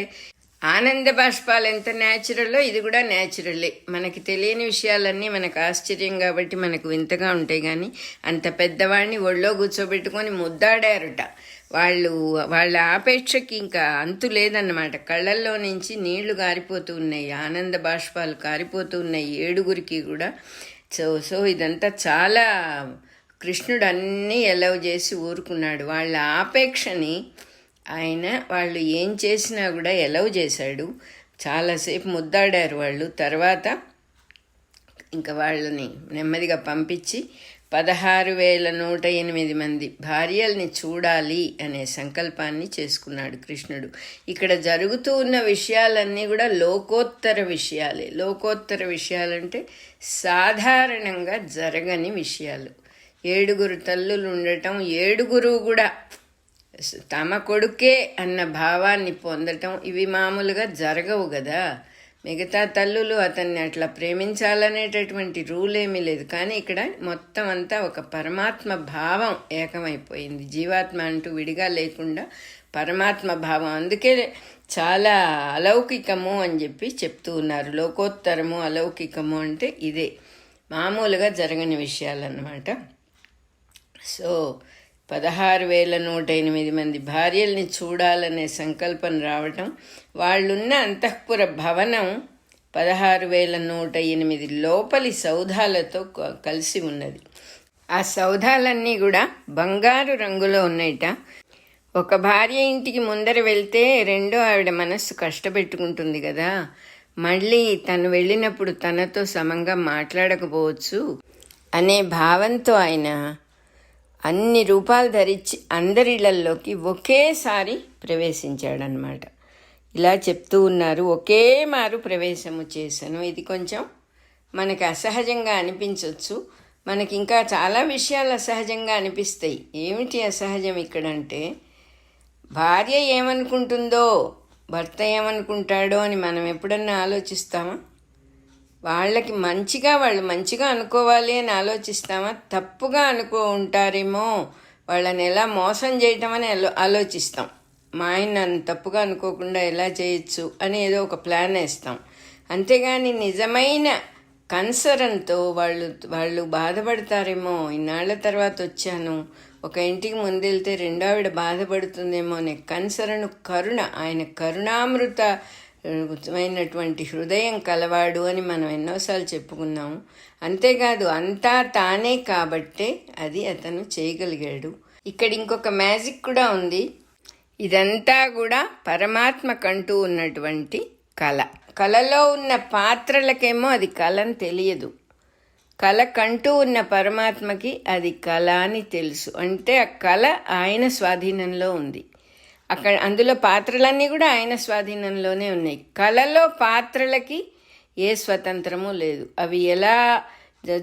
ఆనంద బాష్పాలు ఎంత న్యాచురల్లో ఇది కూడా న్యాచురలే. మనకి తెలియని విషయాలన్నీ మనకు ఆశ్చర్యం కాబట్టి మనకు వింతగా ఉంటాయి. కానీ అంత పెద్దవాడిని ఒళ్ళో కూర్చోబెట్టుకొని ముద్దాడారుట. వాళ్ళ ఆపేక్షకి ఇంకా అంతు లేదన్నమాట. కళ్ళల్లో నుంచి నీళ్లు కారిపోతూ ఉన్నాయి, ఆనంద బాష్పాలు కారిపోతూ ఉన్నాయి 7 కూడా. సో ఇదంతా చాలా కృష్ణుడు అన్నీ ఎలవ్ చేసి ఊరుకున్నాడు. వాళ్ళ ఆపేక్షని ఆయన వాళ్ళు ఏం చేసినా కూడా ఎలవ్ చేశాడు. చాలాసేపు ముద్దాడారు వాళ్ళు. తర్వాత ఇంకా వాళ్ళని నెమ్మదిగా పంపించి 16,108 మంది భార్యల్ని చూడాలి అనే సంకల్పాన్ని చేసుకున్నాడు కృష్ణుడు. ఇక్కడ జరుగుతూ ఉన్న విషయాలన్నీ కూడా లోకోత్తర విషయాలే. లోకోత్తర విషయాలంటే సాధారణంగా జరగని విషయాలు. 7 తల్లులు ఉండటం, 7 కూడా తమ కొడుకే అన్న భావాన్ని పొందటం ఇవి మామూలుగా జరగవు కదా. మిగతా తల్లులు అతన్ని అట్లా ప్రేమించాలనేటటువంటి రూల్ ఏమీ లేదు. కానీ ఇక్కడ మొత్తం అంతా ఒక పరమాత్మ భావం ఏకమైపోయింది. జీవాత్మ అంటూ విడిగా లేకుండా పరమాత్మ భావం. అందుకే చాలా అలౌకికము అని చెప్పి చెప్తూ ఉన్నారు. లోకోత్తరము, అలౌకికము అంటే ఇదే, మామూలుగా జరగని విషయాలన్నమాట. సో 16,108 మంది భార్యల్ని చూడాలనే సంకల్పం రావటం, వాళ్ళున్న అంతఃపుర భవనం 16,108 లోపలి సౌధాలతో కలిసి ఉన్నది. ఆ సౌధాలన్నీ కూడా బంగారు రంగులో ఉన్నాయిట. ఒక భార్య ఇంటికి ముందర వెళ్తే రెండో ఆవిడ మనస్సు కష్టపెట్టుకుంటుంది కదా, మళ్ళీ తను వెళ్ళినప్పుడు తనతో సమంగా మాట్లాడకపోవచ్చు అనే భావంతో ఆయన అన్ని రూపాలు ధరించి అందరిళ్లలోకి ఒకేసారి ప్రవేశించాడనమాట. ఇలా చెప్తూ ఉన్నారు. ఒకే మారు ప్రవేశము చేశాను. ఇది కొంచెం మనకి అసహజంగా అనిపించవచ్చు. మనకి ఇంకా చాలా విషయాలు అసహజంగా అనిపిస్తాయి. ఏమిటి అసహజం ఇక్కడంటే, భార్య ఏమనుకుంటుందో, భర్త ఏమనుకుంటాడో అని మనం ఎప్పుడన్నా ఆలోచిస్తామా? వాళ్ళు మంచిగా అనుకోవాలి అని ఆలోచిస్తామా? తప్పుగా ఉంటారేమో, వాళ్ళని ఎలా మోసం చేయటం అని ఆలోచిస్తాం. మా ఆయన నన్ను తప్పుగా అనుకోకుండా ఎలా చేయొచ్చు అని ఏదో ఒక ప్లాన్ వేస్తాం. అంతేగాని నిజమైన కన్సర్న్తో వాళ్ళు బాధపడతారేమో, ఇన్నాళ్ల తర్వాత వచ్చాను, ఒక ఇంటికి ముందెళ్తే రెండో ఆవిడ బాధపడుతుందేమో అనే కన్సర్న్, కరుణ, ఆయన కరుణామృతమైనటువంటి హృదయం కలవాడు అని మనం ఎన్నోసార్లు చెప్పుకున్నాము. అంతేకాదు అంతా తానే కాబట్టే అది అతను చేయగలిగాడు. ఇక్కడ ఇంకొక మ్యాజిక్ కూడా ఉంది. ఇదంతా కూడా పరమాత్మకంటూ ఉన్నటువంటి కళ. కళలో ఉన్న పాత్రలకేమో అది కళని తెలియదు. కళ కంటూ ఉన్న పరమాత్మకి అది కళ అని తెలుసు. అంటే ఆ కళ ఆయన స్వాధీనంలో ఉంది. అందులో పాత్రలన్నీ కూడా ఆయన స్వాధీనంలోనే ఉన్నాయి. కళలో పాత్రలకి ఏ స్వతంత్రము లేదు. అవి ఎలా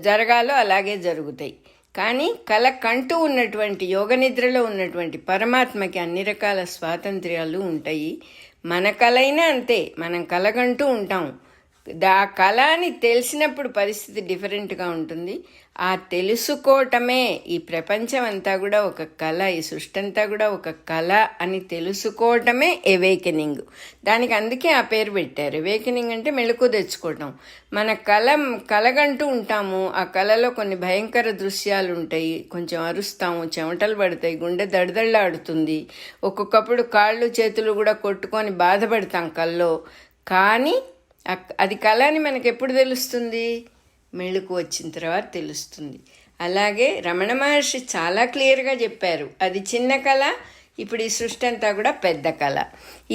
జరగాలో అలాగే జరుగుతాయి. కానీ కళ కంటూ ఉన్నటువంటి యోగ నిద్రలో ఉన్నటువంటి పరమాత్మకి అన్ని రకాల స్వాతంత్ర్యాలు ఉంటాయి. మన కళైనా అంతే, మనం కలగంటూ ఉంటాం. ఆ కళ అని తెలిసినప్పుడు పరిస్థితి డిఫరెంట్గా ఉంటుంది. ఆ తెలుసుకోవటమే ఈ ప్రపంచం అంతా కూడా ఒక కళ, ఈ సృష్టి అంతా కూడా ఒక కళ అని తెలుసుకోవటమే ఎవేకెనింగ్. దానికి అందుకే ఆ పేరు పెట్టారు. ఎవేకెనింగ్ అంటే మెళుకు తెచ్చుకోవటం. మన కలగంటూ ఉంటాము. ఆ కళలో కొన్ని భయంకర దృశ్యాలు ఉంటాయి. కొంచెం అరుస్తాము, చెమటలు పడతాయి, గుండె దడదళ్ళాడుతుంది. ఒక్కొక్కప్పుడు కాళ్ళు చేతులు కూడా కొట్టుకొని బాధపడతాం కల్లో. కానీ అది కళ అని మనకు ఎప్పుడు తెలుస్తుంది? మెళుకు వచ్చిన తర్వాత తెలుస్తుంది. అలాగే రమణ మహర్షి చాలా క్లియర్గా చెప్పారు, అది చిన్న కళ, ఇప్పుడు ఈ సృష్టి అంతా కూడా పెద్ద కళ.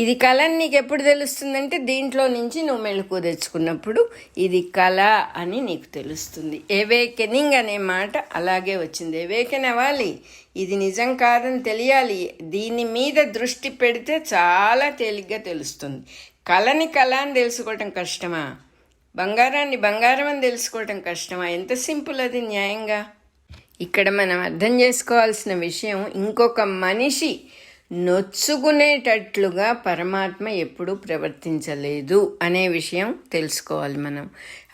ఇది కళ అని నీకు ఎప్పుడు తెలుస్తుందంటే దీంట్లో నుంచి నువ్వు మెళుకు తెచ్చుకున్నప్పుడు ఇది కళ అని నీకు తెలుస్తుంది. ఎవేకెనింగ్ అనే మాట అలాగే వచ్చింది. ఎవేకెన్ అవ్వాలి, ఇది నిజం కాదని తెలియాలి. దీని మీద దృష్టి పెడితే చాలా తేలిగ్గా తెలుస్తుంది. కళని కళ అని తెలుసుకోవటం కష్టమా? బంగారాన్ని బంగారం అని తెలుసుకోవటం కష్టమా? ఎంత సింపుల్ అది న్యాయంగా. ఇక్కడ మనం అర్థం చేసుకోవాల్సిన విషయం, ఇంకొక మనిషి నొచ్చుకునేటట్లుగా పరమాత్మ ఎప్పుడూ ప్రవర్తించలేదు అనే విషయం తెలుసుకోవాలి మనం.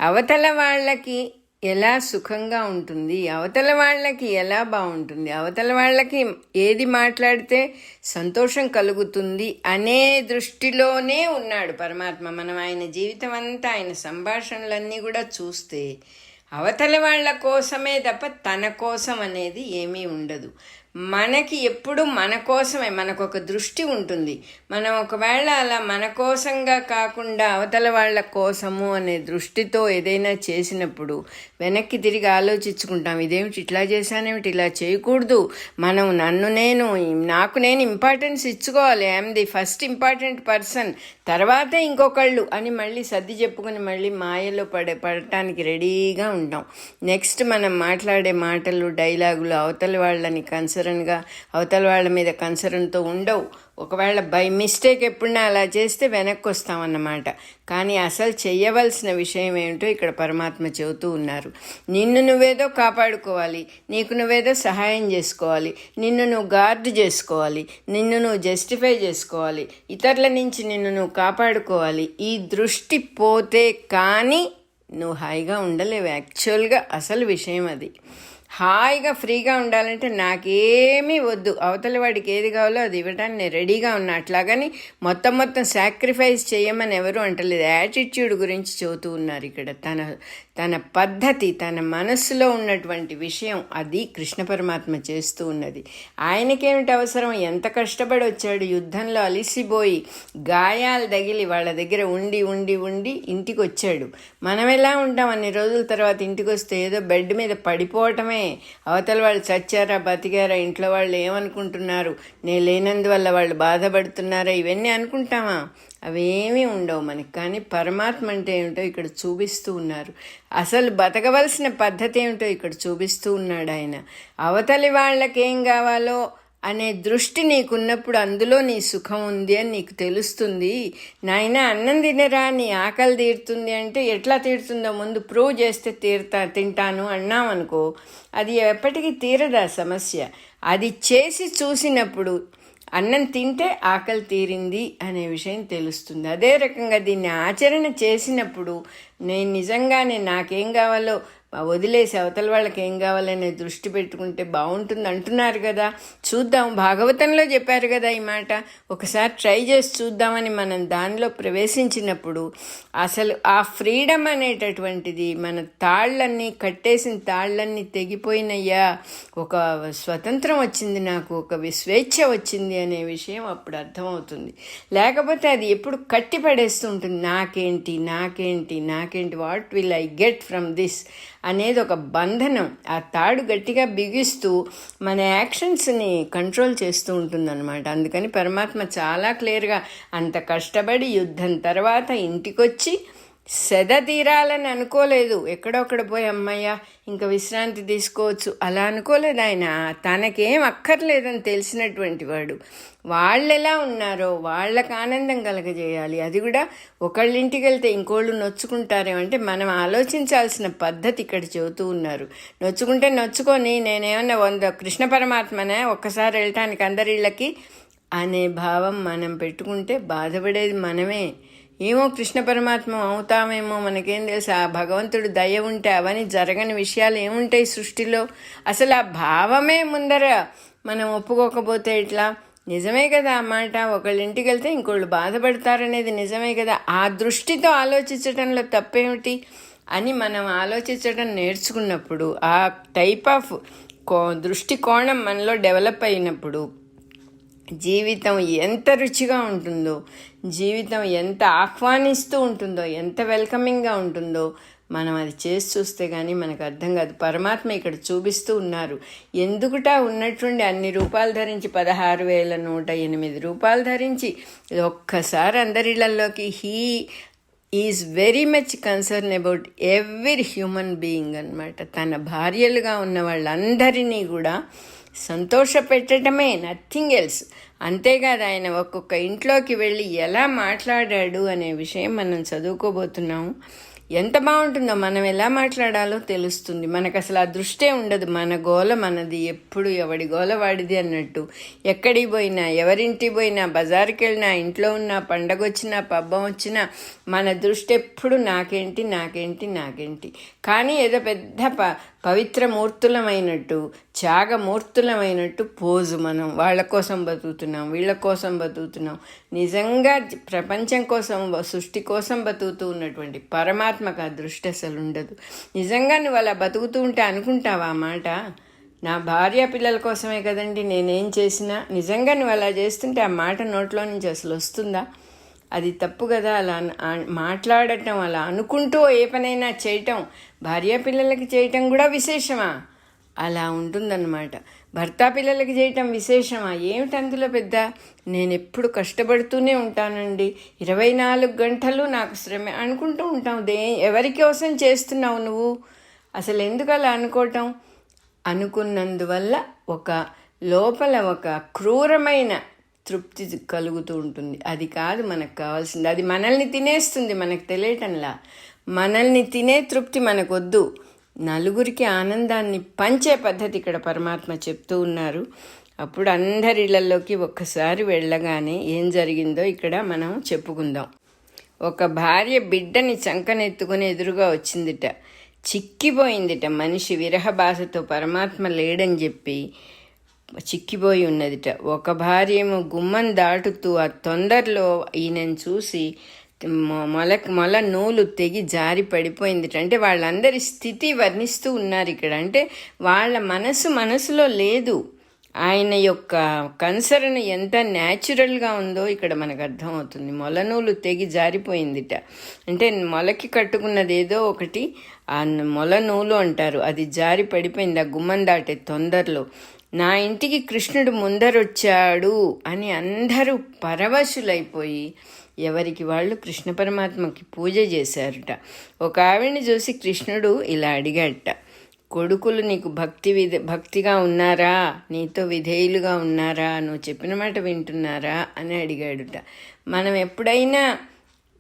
అవతల వాళ్ళకి ఎలా సుఖంగా ఉంటుంది, అవతల వాళ్ళకి ఎలా బాగుంటుంది, అవతల వాళ్ళకి ఏది మాట్లాడితే సంతోషం కలుగుతుంది అనే దృష్టిలోనే ఉన్నాడు పరమాత్మ. మనం ఆయన జీవితం అంతా, ఆయన సంభాషణలన్నీ కూడా చూస్తే అవతల వాళ్ళ కోసమే తప్ప తన కోసం అనేది ఏమీ ఉండదు. మనకి ఎప్పుడు మన కోసమే, మనకు ఒక దృష్టి ఉంటుంది. మనం ఒకవేళ అలా మన కోసంగా కాకుండా అవతల వాళ్ళ కోసము అనే దృష్టితో ఏదైనా చేసినప్పుడు వెనక్కి తిరిగి ఆలోచించుకుంటాం, ఇదేమిటి ఇట్లా చేశానేమిటి, ఇలా చేయకూడదు, మనం నాకు నేను ఇంపార్టెన్స్ ఇచ్చుకోవాలి, I'm the first important person, తర్వాతే ఇంకొకళ్ళు అని మళ్ళీ సర్ది చెప్పుకుని మళ్ళీ మాయలో పడటానికి రెడీగా ఉంటాం. నెక్స్ట్ మనం మాట్లాడే మాటలు, డైలాగులు అవతల వాళ్ళని కన్సర్న్గా, అవతల వాళ్ళ మీద కన్సర్న్తో ఉండవు. ఒకవేళ బై మిస్టేక్ ఎప్పుడన్నా అలా చేస్తే వెనక్కి వస్తామన్నమాట. కానీ అసలు చెయ్యవలసిన విషయం ఏమిటో ఇక్కడ పరమాత్మ చెబుతూ ఉన్నారు. నిన్ను నువ్వేదో కాపాడుకోవాలి, నీకు నువ్వేదో సహాయం చేసుకోవాలి, నిన్ను నువ్వు గార్డు చేసుకోవాలి, నిన్ను నువ్వు జస్టిఫై చేసుకోవాలి, ఇతరుల నుంచి నిన్ను నువ్వు కాపాడుకోవాలి. ఈ దృష్టి పోతే కానీ నువ్వు హాయిగా ఉండలేవు. యాక్చువల్గా అసలు విషయం అది. హాయిగా ఫ్రీగా ఉండాలంటే నాకేమీ వద్దు, అవతల వాడికి ఏది కావాలో అది ఇవ్వడానికి నేను రెడీగా ఉన్నా, అట్లాగని మొత్తం సాక్రిఫైస్ చేయమని ఎవరు అంటలేదు. యాటిట్యూడ్ గురించి చెబుతూ ఉన్నారు ఇక్కడ. తన పద్ధతి, తన మనస్సులో ఉన్నటువంటి విషయం అది కృష్ణ పరమాత్మ చేస్తూ ఉన్నది. ఆయనకేమిటి అవసరం? ఎంత కష్టపడి వచ్చాడు, యుద్ధంలో అలిసిపోయి గాయాలు తగిలి వాళ్ళ దగ్గర ఉండి ఇంటికి వచ్చాడు. మనం ఎలా ఉంటాం? అన్ని రోజుల తర్వాత ఇంటికి వస్తే ఏదో బెడ్ మీద పడిపోవటమే. అవతల వాళ్ళు చచ్చారా బతికారా, ఇంట్లో వాళ్ళు ఏమనుకుంటున్నారు, నేను లేనందువల్ల వాళ్ళు బాధపడుతున్నారా, ఇవన్నీ అనుకుంటామా? అవేమీ ఉండవు మనకి. కానీ పరమాత్మ అంటే ఏమిటో ఇక్కడ చూపిస్తూ ఉన్నారు. అసలు బతకవలసిన పద్ధతి ఏమిటో ఇక్కడ చూపిస్తూ ఉన్నాడు ఆయన. అవతలి వాళ్ళకేం కావాలో అనే దృష్టి నీకున్నప్పుడు అందులో నీ సుఖం ఉంది అని నీకు తెలుస్తుంది. నాయన అన్నం తినరా, నీ ఆకలి తీరుతుంది అంటే ఎట్లా తీరుతుందో ముందు ప్రూవ్ చేస్తే తింటాను అన్నామనుకో, అది ఎప్పటికీ తీరదా సమస్య. అది చేసి చూసినప్పుడు అన్నం తింటే ఆకలి తీరింది అనే విషయం తెలుస్తుంది. అదే రకంగా దీన్ని ఆచరణ చేసినప్పుడు నేను నిజంగానే నాకేం కావాలో వదిలేసి అవతల వాళ్ళకి ఏం కావాలనే దృష్టి పెట్టుకుంటే బాగుంటుంది అంటున్నారు కదా. చూద్దాం, భాగవతంలో చెప్పారు కదా ఈ మాట. ఒకసారి ట్రై చేసి చూద్దామని మనం దానిలో ప్రవేశించినప్పుడు అసలు ఆ ఫ్రీడమ్ అనేటటువంటిది, మన కట్టేసిన తాళ్ళన్నీ తెగిపోయినయ్యా, ఒక స్వతంత్రం వచ్చింది నాకు, ఒక స్వేచ్ఛ వచ్చింది అనే విషయం అప్పుడు అర్థమవుతుంది. లేకపోతే అది ఎప్పుడు కట్టి పడేస్తూ ఉంటుంది. నాకేంటి what will I get from this అనేది ఒక బంధనం. ఆ తాడు గట్టిగా బిగిస్తూ మన యాక్షన్స్ని కంట్రోల్ చేస్తూ ఉంటుందన్నమాట. అందుకని పరమాత్మ చాలా క్లియర్గా అంత కష్టపడి యుద్ధం తర్వాత ఇంటికొచ్చి సెద తీరాలని అనుకోలేదు. ఎక్కడొక్కడ పోయి అమ్మయ్య ఇంకా విశ్రాంతి తీసుకోవచ్చు అలా అనుకోలేదు ఆయన. తనకేం అక్కర్లేదని తెలిసినటువంటి వాడు. వాళ్ళు ఎలా ఉన్నారో వాళ్ళకు ఆనందం కలగజేయాలి. అది కూడా ఒకళ్ళింటికి వెళ్తే ఇంకోళ్ళు నొచ్చుకుంటారేమంటే మనం ఆలోచించాల్సిన పద్ధతి ఇక్కడ చెబుతూ ఉన్నారు. నొచ్చుకుంటే నొచ్చుకొని నేనేమన్నా 100 కృష్ణ పరమాత్మనే ఒక్కసారి వెళ్ళటానికి అందరిళ్ళకి అనే భావం మనం పెట్టుకుంటే బాధపడేది మనమే. ఏమో కృష్ణ పరమాత్మ అవుతామేమో, మనకేం తెలుసు. ఆ భగవంతుడు దయ ఉంటే అవన్నీ జరగని విషయాలు ఏముంటాయి సృష్టిలో. అసలు ఆ భావమే ముందర మనం ఒప్పుకోకపోతే ఇట్లా నిజమే కదా ఆ మాట. ఒకళ్ళింటికి వెళ్తే ఇంకోళ్ళు బాధపడతారనేది నిజమే కదా. ఆ దృష్టితో ఆలోచించడంలో తప్పేమిటి అని మనం ఆలోచించడం నేర్చుకున్నప్పుడు, ఆ టైప్ ఆఫ్ దృష్టి కోణం మనలో డెవలప్ అయినప్పుడు జీవితం ఎంత రుచిగా ఉంటుందో, జీవితం ఎంత ఆహ్వానిస్తూ ఉంటుందో, ఎంత వెల్కమింగ్గా ఉంటుందో మనం అది చేసి చూస్తే కానీ మనకు అర్థం కాదు. పరమాత్మ ఇక్కడ చూపిస్తూ ఉన్నారు. ఎందుకుటా ఉన్నట్టుండి అన్ని రూపాయలు ధరించి 16,108 రూపాయలు ధరించి ఒక్కసారి అందరిళ్లలోకి he is very much concern about every human being అన్నమాట. తన భార్యలుగా ఉన్న వాళ్ళందరినీ కూడా సంతోష పెట్టడమే, నథింగ్ ఎల్స్. అంతేకాదు ఆయన ఒక్కొక్క ఇంట్లోకి వెళ్ళి ఎలా మాట్లాడాడు అనే విషయం మనం చదువుకోబోతున్నాము. ఎంత బాగుంటుందో, మనం ఎలా మాట్లాడాలో తెలుస్తుంది. మనకు అసలు ఆ దృష్టే ఉండదు. మన గోల మనది, ఎప్పుడు ఎవడి గోల వాడిది అన్నట్టు. ఎక్కడికి పోయినా, ఎవరింటికి పోయినా, బజారుకి వెళ్ళినా, ఇంట్లో ఉన్న పండగ వచ్చినా, పబ్బం వచ్చినా మన దృష్టి ఎప్పుడు నాకేంటి నాకేంటి నాకేంటి. కానీ ఏదో పెద్ద పవిత్రమూర్తులమైనట్టు, త్యాగమూర్తులమైనట్టు పోజు. మనం వాళ్ళ కోసం బతుకుతున్నాం, వీళ్ళ కోసం బతుకుతున్నాం. నిజంగా ప్రపంచం కోసం, సృష్టి కోసం బతుకుతూ ఉన్నటువంటి పరమాత్మకు ఆ దృష్టి అసలు ఉండదు. నిజంగా నువ్వు అలా బతుకుతూ ఉంటే అనుకుంటావా ఆ మాట? నా భార్య పిల్లల కోసమే కదండి నేనేం చేసినా. నిజంగా నువ్వు అలా చేస్తుంటే ఆ మాట నోట్లో నుంచి అసలు వస్తుందా? అది తప్పు కదా. అలా మాట్లాడటం, అలా అనుకుంటూ ఏ పనైనా చేయటం, భార్య పిల్లలకి చేయటం కూడా విశేషమా? అలా ఉంటుందన్నమాట. భర్త పిల్లలకి చేయటం విశేషమా? ఏమిటి అందులో పెద్ద? నేను ఎప్పుడు కష్టపడుతూనే ఉంటానండి, 24 గంటలు నాకు శ్రమ అనుకుంటూ ఉంటాం. ఎవరి కోసం చేస్తున్నావు నువ్వు? అసలు ఎందుకు అలా అనుకోవటం? అనుకున్నందువల్ల ఒక లోపల ఒక క్రూరమైన తృప్తి కలుగుతూ ఉంటుంది. అది కాదు మనకు కావాల్సింది. అది మనల్ని తినేస్తుంది, మనకు తెలియటంలా. మనల్ని తినే తృప్తి మనకొద్దు. నలుగురికి ఆనందాన్ని పంచే పద్ధతి ఇక్కడ పరమాత్మ చెప్తూ ఉన్నారు. అప్పుడు అందరి ఇళ్లలోకి ఒక్కసారి వెళ్ళగానే ఏం జరిగిందో ఇక్కడ మనం చెప్పుకుందాం. ఒక భార్య బిడ్డని చంకనెత్తుకుని ఎదురుగా వచ్చిందిట. చిక్కిపోయిందిట. మనిషి విరహ బాధతో పరమాత్మ లేడని చెప్పి చిక్కిపోయి ఉన్నదిట. ఒక భార్య ఏమో గుమ్మం దాటుతూ ఆ తొందరలో ఈయనను చూసి మొల నూలు తెగి జారి పడిపోయిందిట. అంటే వాళ్ళందరి స్థితి వర్ణిస్తూ ఉన్నారు ఇక్కడ. అంటే వాళ్ళ మనసులో లేదు. ఆయన యొక్క కన్సర్న్ ఎంత న్యాచురల్గా ఉందో ఇక్కడ మనకు అర్థమవుతుంది. మొలనూలు తెగి జారిపోయిందిట. అంటే మొలకి కట్టుకున్నది ఏదో ఒకటి, ఆ మొలనూలు అంటారు, అది జారి పడిపోయింది ఆ గుమ్మం దాటే తొందరలో. నా ఇంటికి కృష్ణుడు ముందరొచ్చాడు అని అందరూ పరవశులైపోయి ఎవరికి వాళ్ళు కృష్ణ పరమాత్మకి పూజ చేశారట. ఒక ఆవిడ్ని చూసి కృష్ణుడు ఇలా అడిగాడట, కొడుకులు నీకు భక్తిగా ఉన్నారా? నీతో విధేయులుగా ఉన్నారా? నువ్వు చెప్పిన మాట వింటున్నారా అని అడిగాడుట. మనం ఎప్పుడైనా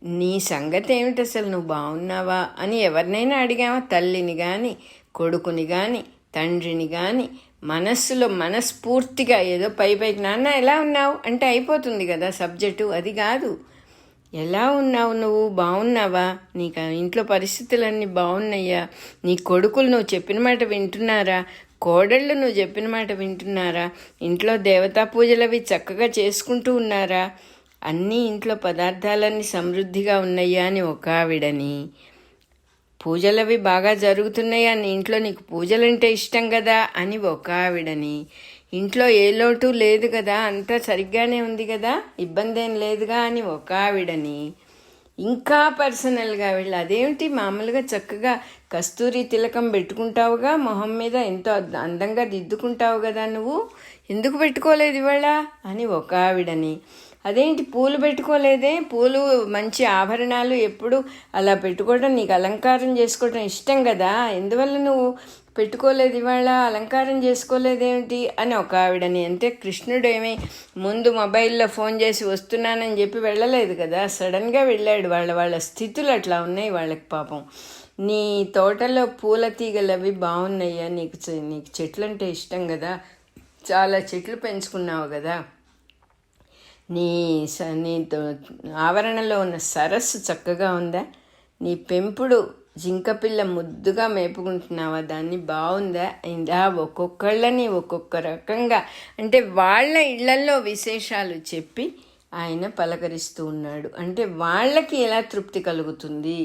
నీ సంగతి ఏమిటి, అసలు నువ్వు బాగున్నావా అని ఎవరినైనా అడిగామా? తల్లిని కానీ, కొడుకుని కానీ, తండ్రిని కానీ మనస్సులో మనస్ఫూర్తిగా ఏదో పైకి నాన్న ఎలా ఉన్నావు అంటే అయిపోతుంది కదా సబ్జెక్టు. అది కాదు. ఎలా ఉన్నావు, నువ్వు బాగున్నావా, నీకు ఇంట్లో పరిస్థితులన్నీ బాగున్నాయా, నీ కొడుకులు నువ్వు చెప్పిన మాట వింటున్నారా, కోడళ్ళు నువ్వు చెప్పిన మాట వింటున్నారా, ఇంట్లో దేవతా పూజలు అవి చక్కగా చేసుకుంటూ ఉన్నారా, అన్నీ ఇంట్లో పదార్థాలన్నీ సమృద్ధిగా ఉన్నాయా అని ఒక ఆవిడని, పూజలవి బాగా జరుగుతున్నాయా, నీ ఇంట్లో నీకు పూజలంటే ఇష్టం కదా అని ఒక ఆవిడని, ఇంట్లో ఏ లోటు లేదు కదా, అంతా సరిగ్గానే ఉంది కదా, ఇబ్బంది ఏం లేదుగా అని ఒక ఆవిడని, ఇంకా పర్సనల్గా వీళ్ళు అదేమిటి మామూలుగా చక్కగా కస్తూరి తిలకం పెట్టుకుంటావుగా మొహం మీద, ఎంతో అందంగా దిద్దుకుంటావు కదా, నువ్వు ఎందుకు పెట్టుకోలేదు ఇవాళ అని ఒక ఆవిడని, అదేంటి పూలు పెట్టుకోలేదే, పూలు మంచి ఆభరణాలు ఎప్పుడు అలా పెట్టుకోవడం, నీకు అలంకారం చేసుకోవడం ఇష్టం కదా, ఎందువల్ల నువ్వు పెట్టుకోలేదు, ఇవాళ అలంకారం చేసుకోలేదేమిటి అని ఒక ఆవిడని. అంటే కృష్ణుడు ఏమీ ముందు మొబైల్లో ఫోన్ చేసి వస్తున్నానని చెప్పి వెళ్ళలేదు కదా, సడన్గా వెళ్ళాడు. వాళ్ళ స్థితులు అట్లా ఉన్నాయి వాళ్ళకి పాపం. నీ తోటలో పూల తీగలు అవి బాగున్నాయా, నీకు చెట్లు అంటే ఇష్టం కదా, చాలా చెట్లు పెంచుకున్నావు కదా, నీ ఆవరణలో ఉన్న సరస్సు చక్కగా ఉందా, నీ పెంపుడు జింకపిల్ల ముద్దుగా మేపుకుంటున్నావా, దాన్ని బాగుందా అయిందా, ఒక్కొక్కళ్ళని ఒక్కొక్క రకంగా అంటే వాళ్ళ ఇళ్లల్లో విశేషాలు చెప్పి ఆయన పలకరిస్తూ ఉన్నాడు. అంటే వాళ్ళకి ఎలా తృప్తి కలుగుతుంది.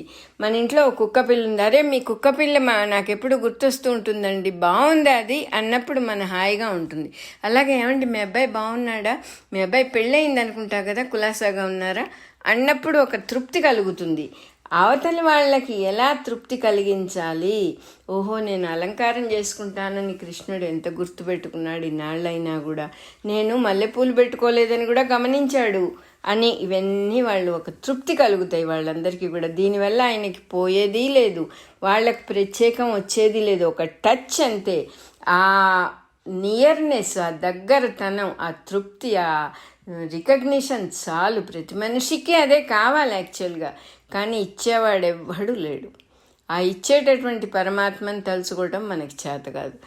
మన ఇంట్లో ఒక కుక్క పిల్ల ఉంది, అరే మీ కుక్క పిల్ల నాకు ఎప్పుడు గుర్తొస్తూ ఉంటుందండి, బాగుందా అది అన్నప్పుడు మన హాయిగా ఉంటుంది. అలాగే ఏమండి మీ అబ్బాయి బాగున్నాడా, మీ అబ్బాయి పెళ్ళయింది అనుకుంటా కదా, కులాసాగా ఉన్నారా అన్నప్పుడు ఒక తృప్తి కలుగుతుంది. అవతలి వాళ్ళకి ఎలా తృప్తి కలిగించాలి, ఓహో నేను అలంకారం చేసుకుంటానని కృష్ణుడు ఎంత గుర్తుపెట్టుకున్నాడు ఇన్నాళ్ళైనా కూడా, నేను మల్లెపూలు పెట్టుకోలేదని కూడా గమనించాడు అని, ఇవన్నీ వాళ్ళు ఒక తృప్తి కలుగుతాయి వాళ్ళందరికీ కూడా. దీనివల్ల ఆయనకి పోయేది లేదు, వాళ్ళకి ప్రత్యేకం వచ్చేది లేదు, ఒక టచ్ అంతే. ఆ నియర్నెస్, ఆ దగ్గరతనం, ఆ తృప్తి, ఆ రికగ్నిషన్ చాలు. ప్రతి మనిషికి అదే కావాలి యాక్చువల్గా, కానీ ఇచ్చేవాడెవ్వడు లేడు. ఆ ఇచ్చేటటువంటి పరమాత్మని తలుచుకోవటం మనకి చేత కాదు.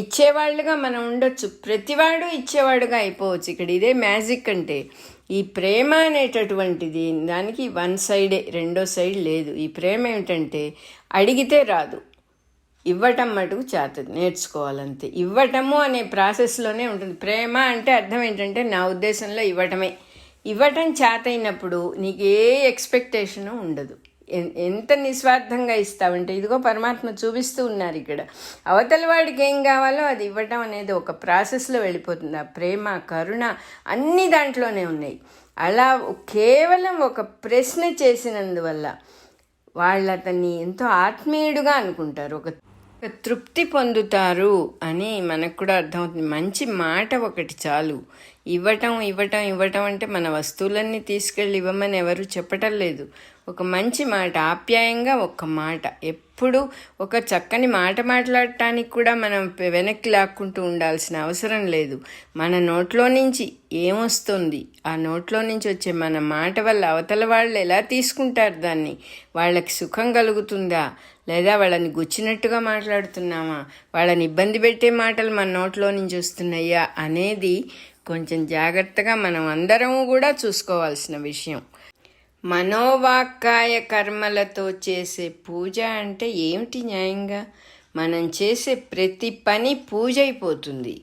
ఇచ్చేవాళ్ళుగా మనం ఉండొచ్చు, ప్రతివాడు ఇచ్చేవాడుగా అయిపోవచ్చు. ఇక్కడ ఇదే మ్యాజిక్. అంటే ఈ ప్రేమ అనేటటువంటిది దానికి వన్ సైడే, రెండో సైడ్ లేదు. ఈ ప్రేమ ఏమిటంటే అడిగితే రాదు, ఇవ్వటం మటుకు చేత, నేర్చుకోవాలంతే. ఇవ్వటము అనే ప్రాసెస్లోనే ఉంటుంది. ప్రేమ అంటే అర్థం ఏంటంటే నా ఉద్దేశంలో ఇవ్వటం చేత అయినప్పుడు నీకు ఏ ఎక్స్పెక్టేషను ఉండదు. ఎంత నిస్వార్థంగా ఇస్తావంటే, ఇదిగో పరమాత్మ చూపిస్తూ ఉన్నారు ఇక్కడ, అవతల వాడికి ఏం కావాలో అది ఇవ్వటం అనేది ఒక ప్రాసెస్లో వెళ్ళిపోతుంది. ఆ ప్రేమ, కరుణ అన్నీ దాంట్లోనే ఉన్నాయి. అలా కేవలం ఒక ప్రశ్న చేసినందువల్ల వాళ్ళు అతన్ని ఎంతో ఆత్మీయుడుగా అనుకుంటారు, ఒక తృప్తి పొందుతారు అని మనకు కూడా అర్థమవుతుంది. మంచి మాట ఒకటి చాలు. ఇవ్వటం అంటే మన వస్తువులన్నీ తీసుకెళ్ళి ఇవ్వమని ఎవరు చెప్పటం లేదు. ఒక మంచి మాట, ఆప్యాయంగా ఒక్క మాట, ఎప్పుడు ఒక చక్కని మాట మాట్లాడటానికి కూడా మనం వెనక్కి లాక్కుంటూ ఉండాల్సిన అవసరం లేదు. మన నోట్లో నుంచి ఏమొస్తుంది, ఆ నోట్లో నుంచి వచ్చే మన మాట వల్ల అవతల వాళ్ళు ఎలా తీసుకుంటారు దాన్ని, వాళ్ళకి సుఖం కలుగుతుందా, లేదా వాళ్ళని గుచ్చినట్టుగా మాట్లాడుతున్నామా, వాళ్ళని ఇబ్బంది పెట్టే మాటలు మన నోట్లో నుంచి వస్తున్నాయా అనేది కొంచెం జాగ్రత్తగా మనం అందరము కూడా చూసుకోవాల్సిన విషయం. మనోవాక్కాయ కర్మలతో చేసే పూజ అంటే ఏమిటి న్యాయంగా? మనం చేసే ప్రతి పని పూజ అయిపోతుంది.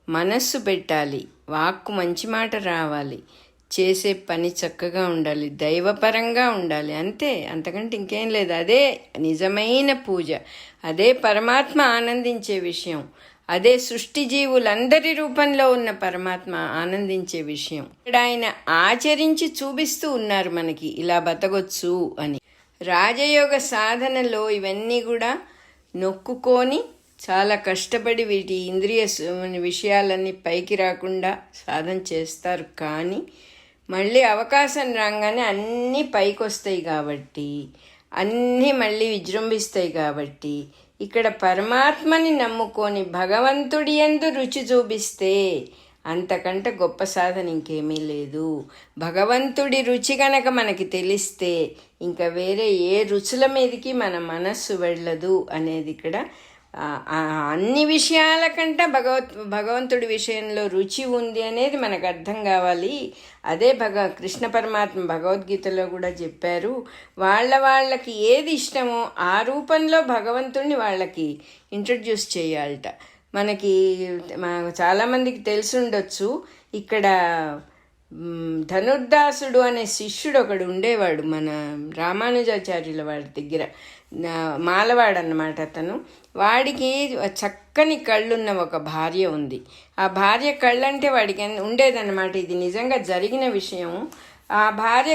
మనస్సు పెట్టాలి, వాక్కు మంచి మాట రావాలి, చేసే పని చక్కగా ఉండాలి, దైవపరంగా ఉండాలి, అంతే, అంతకంటే ఇంకేం లేదు. అదే నిజమైన పూజ, అదే పరమాత్మ ఆనందించే విషయం, అదే సృష్టి జీవులందరి రూపంలో ఉన్న పరమాత్మ ఆనందించే విషయం. ఇక్కడ ఆయన ఆచరించి చూపిస్తూ ఉన్నారు మనకి, ఇలా బతకొచ్చు అని. రాజయోగ సాధనలో ఇవన్నీ కూడా నొక్కుకొని చాలా కష్టపడి వీటి ఇంద్రియ విషయాలన్నీ పైకి రాకుండా సాధన చేస్తారు. కానీ మళ్ళీ అవకాశం రాగానే అన్నీ పైకి వస్తాయి కాబట్టి, అన్నీ మళ్ళీ విజృంభిస్తాయి కాబట్టి, ఇక్కడ పరమాత్మని నమ్ముకొని భగవంతుడి యందు రుచి చూపిస్తే అంతకంటే గొప్ప సాధన ఇంకేమీ లేదు. భగవంతుడి రుచి కనుక మనకి తెలిస్తే ఇంకా వేరే ఏ రుచుల మీదకి మన మనస్సు వెళ్ళదు అనేది ఇక్కడ. అన్ని విషయాల కంటే భగవంతుడి విషయంలో రుచి ఉంది అనేది మనకు అర్థం కావాలి. అదే కృష్ణ పరమాత్మ భగవద్గీతలో కూడా చెప్పారు. వాళ్ళకి ఏది ఇష్టమో ఆ రూపంలో భగవంతుడిని వాళ్ళకి ఇంట్రడ్యూస్ చేయాలట. మనకి చాలామందికి తెలిసి ఉండొచ్చు, ఇక్కడ ధనుర్దాసుడు అనే శిష్యుడు ఒకడు ఉండేవాడు మన రామానుజాచార్యుల వాడి దగ్గర, మాలవాడు అన్నమాట అతను. వాడికి చక్కని కళ్ళున్న ఒక భార్య ఉంది. ఆ భార్య కళ్ళంటే వాడికి ఉండేదన్నమాట. ఇది నిజంగా జరిగిన విషయం. ఆ భార్య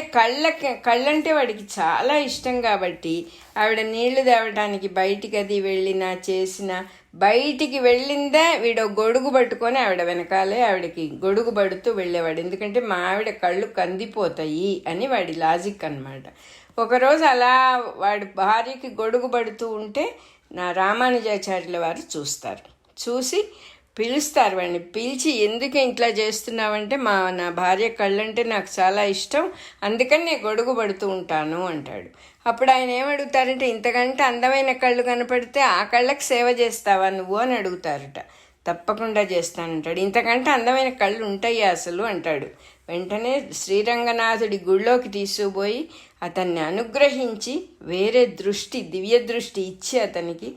కళ్ళంటే వాడికి చాలా ఇష్టం కాబట్టి ఆవిడ నీళ్లు తేవడానికి బయటికి అది వెళ్ళినా చేసినా బయటికి వెళ్ళిందే వీడు గొడుగు పట్టుకొని ఆవిడ వెనకాలే ఆవిడకి గొడుగు పడుతూ వెళ్ళేవాడు. ఎందుకంటే మా ఆవిడ కళ్ళు కందిపోతాయి అని వాడి లాజిక్ అనమాట. ఒకరోజు అలా వాడి భార్యకి గొడుగు పడుతూ ఉంటే నా రామానుజాచార్యుల వారు చూస్తారు. చూసి పిలుస్తారు వాడిని. పిలిచి ఎందుకు ఇట్లా చేస్తున్నావంటే నా భార్య కళ్ళంటే నాకు చాలా ఇష్టం, అందుకని నేను గొడుగు పడుతూ ఉంటాను అంటాడు. అప్పుడు ఆయన ఏమడుగుతారంటే, ఇంతకంటే అందమైన కళ్ళు కనపడితే ఆ కళ్ళకి సేవ చేస్తావా నువ్వు అని అడుగుతారట. తప్పకుండా చేస్తానంటాడు. ఇంతకంటే అందమైన కళ్ళు ఉంటాయి అసలు అంటాడు. వెంటనే శ్రీరంగనాథుడి గుళ్ళోకి తీసుకుపోయి అతన్ని అనుగ్రహించి వేరే దృష్టి, దివ్య దృష్టి ఇచ్చి అతనికి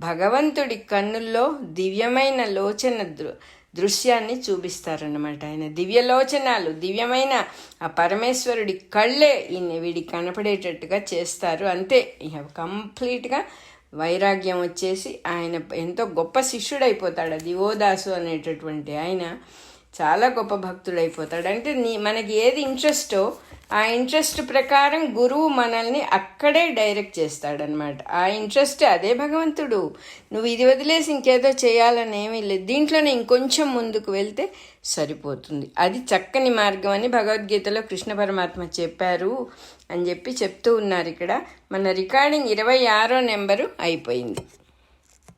భగవంతుడి కన్నుల్లో దివ్యమైన లోచన దృశ్యాన్ని చూపిస్తారన్నమాట. ఆయన దివ్యలోచనాలు, దివ్యమైన ఆ పరమేశ్వరుడి కళ్ళే వీడికి కనపడేటట్టుగా చేస్తారు. అంతే, కంప్లీట్గా వైరాగ్యం వచ్చేసి ఆయన ఎంతో గొప్ప శిష్యుడైపోతాడు. దివోదాసు అనేటటువంటి ఆయన చాలా గొప్ప భక్తుడైపోతాడు. అంటే మనకి ఏది ఇంట్రెస్టో ఆ ఇంట్రెస్ట్ ప్రకారం గురువు మనల్ని అక్కడే డైరెక్ట్ చేస్తాడనమాట. ఆ ఇంట్రెస్ట్ అదే భగవంతుడు. నువ్వు ఇది వదిలేసి ఇంకేదో చేయాలని ఏమీ లేదు, దీంట్లోనే ఇంకొంచెం ముందుకు వెళ్తే సరిపోతుంది. అది చక్కని మార్గం అని భగవద్గీతలో కృష్ణ పరమాత్మ చెప్పారు అని చెప్తూ ఉన్నారు. ఇక్కడ మన రికార్డింగ్ 26వ నెంబరు అయిపోయింది.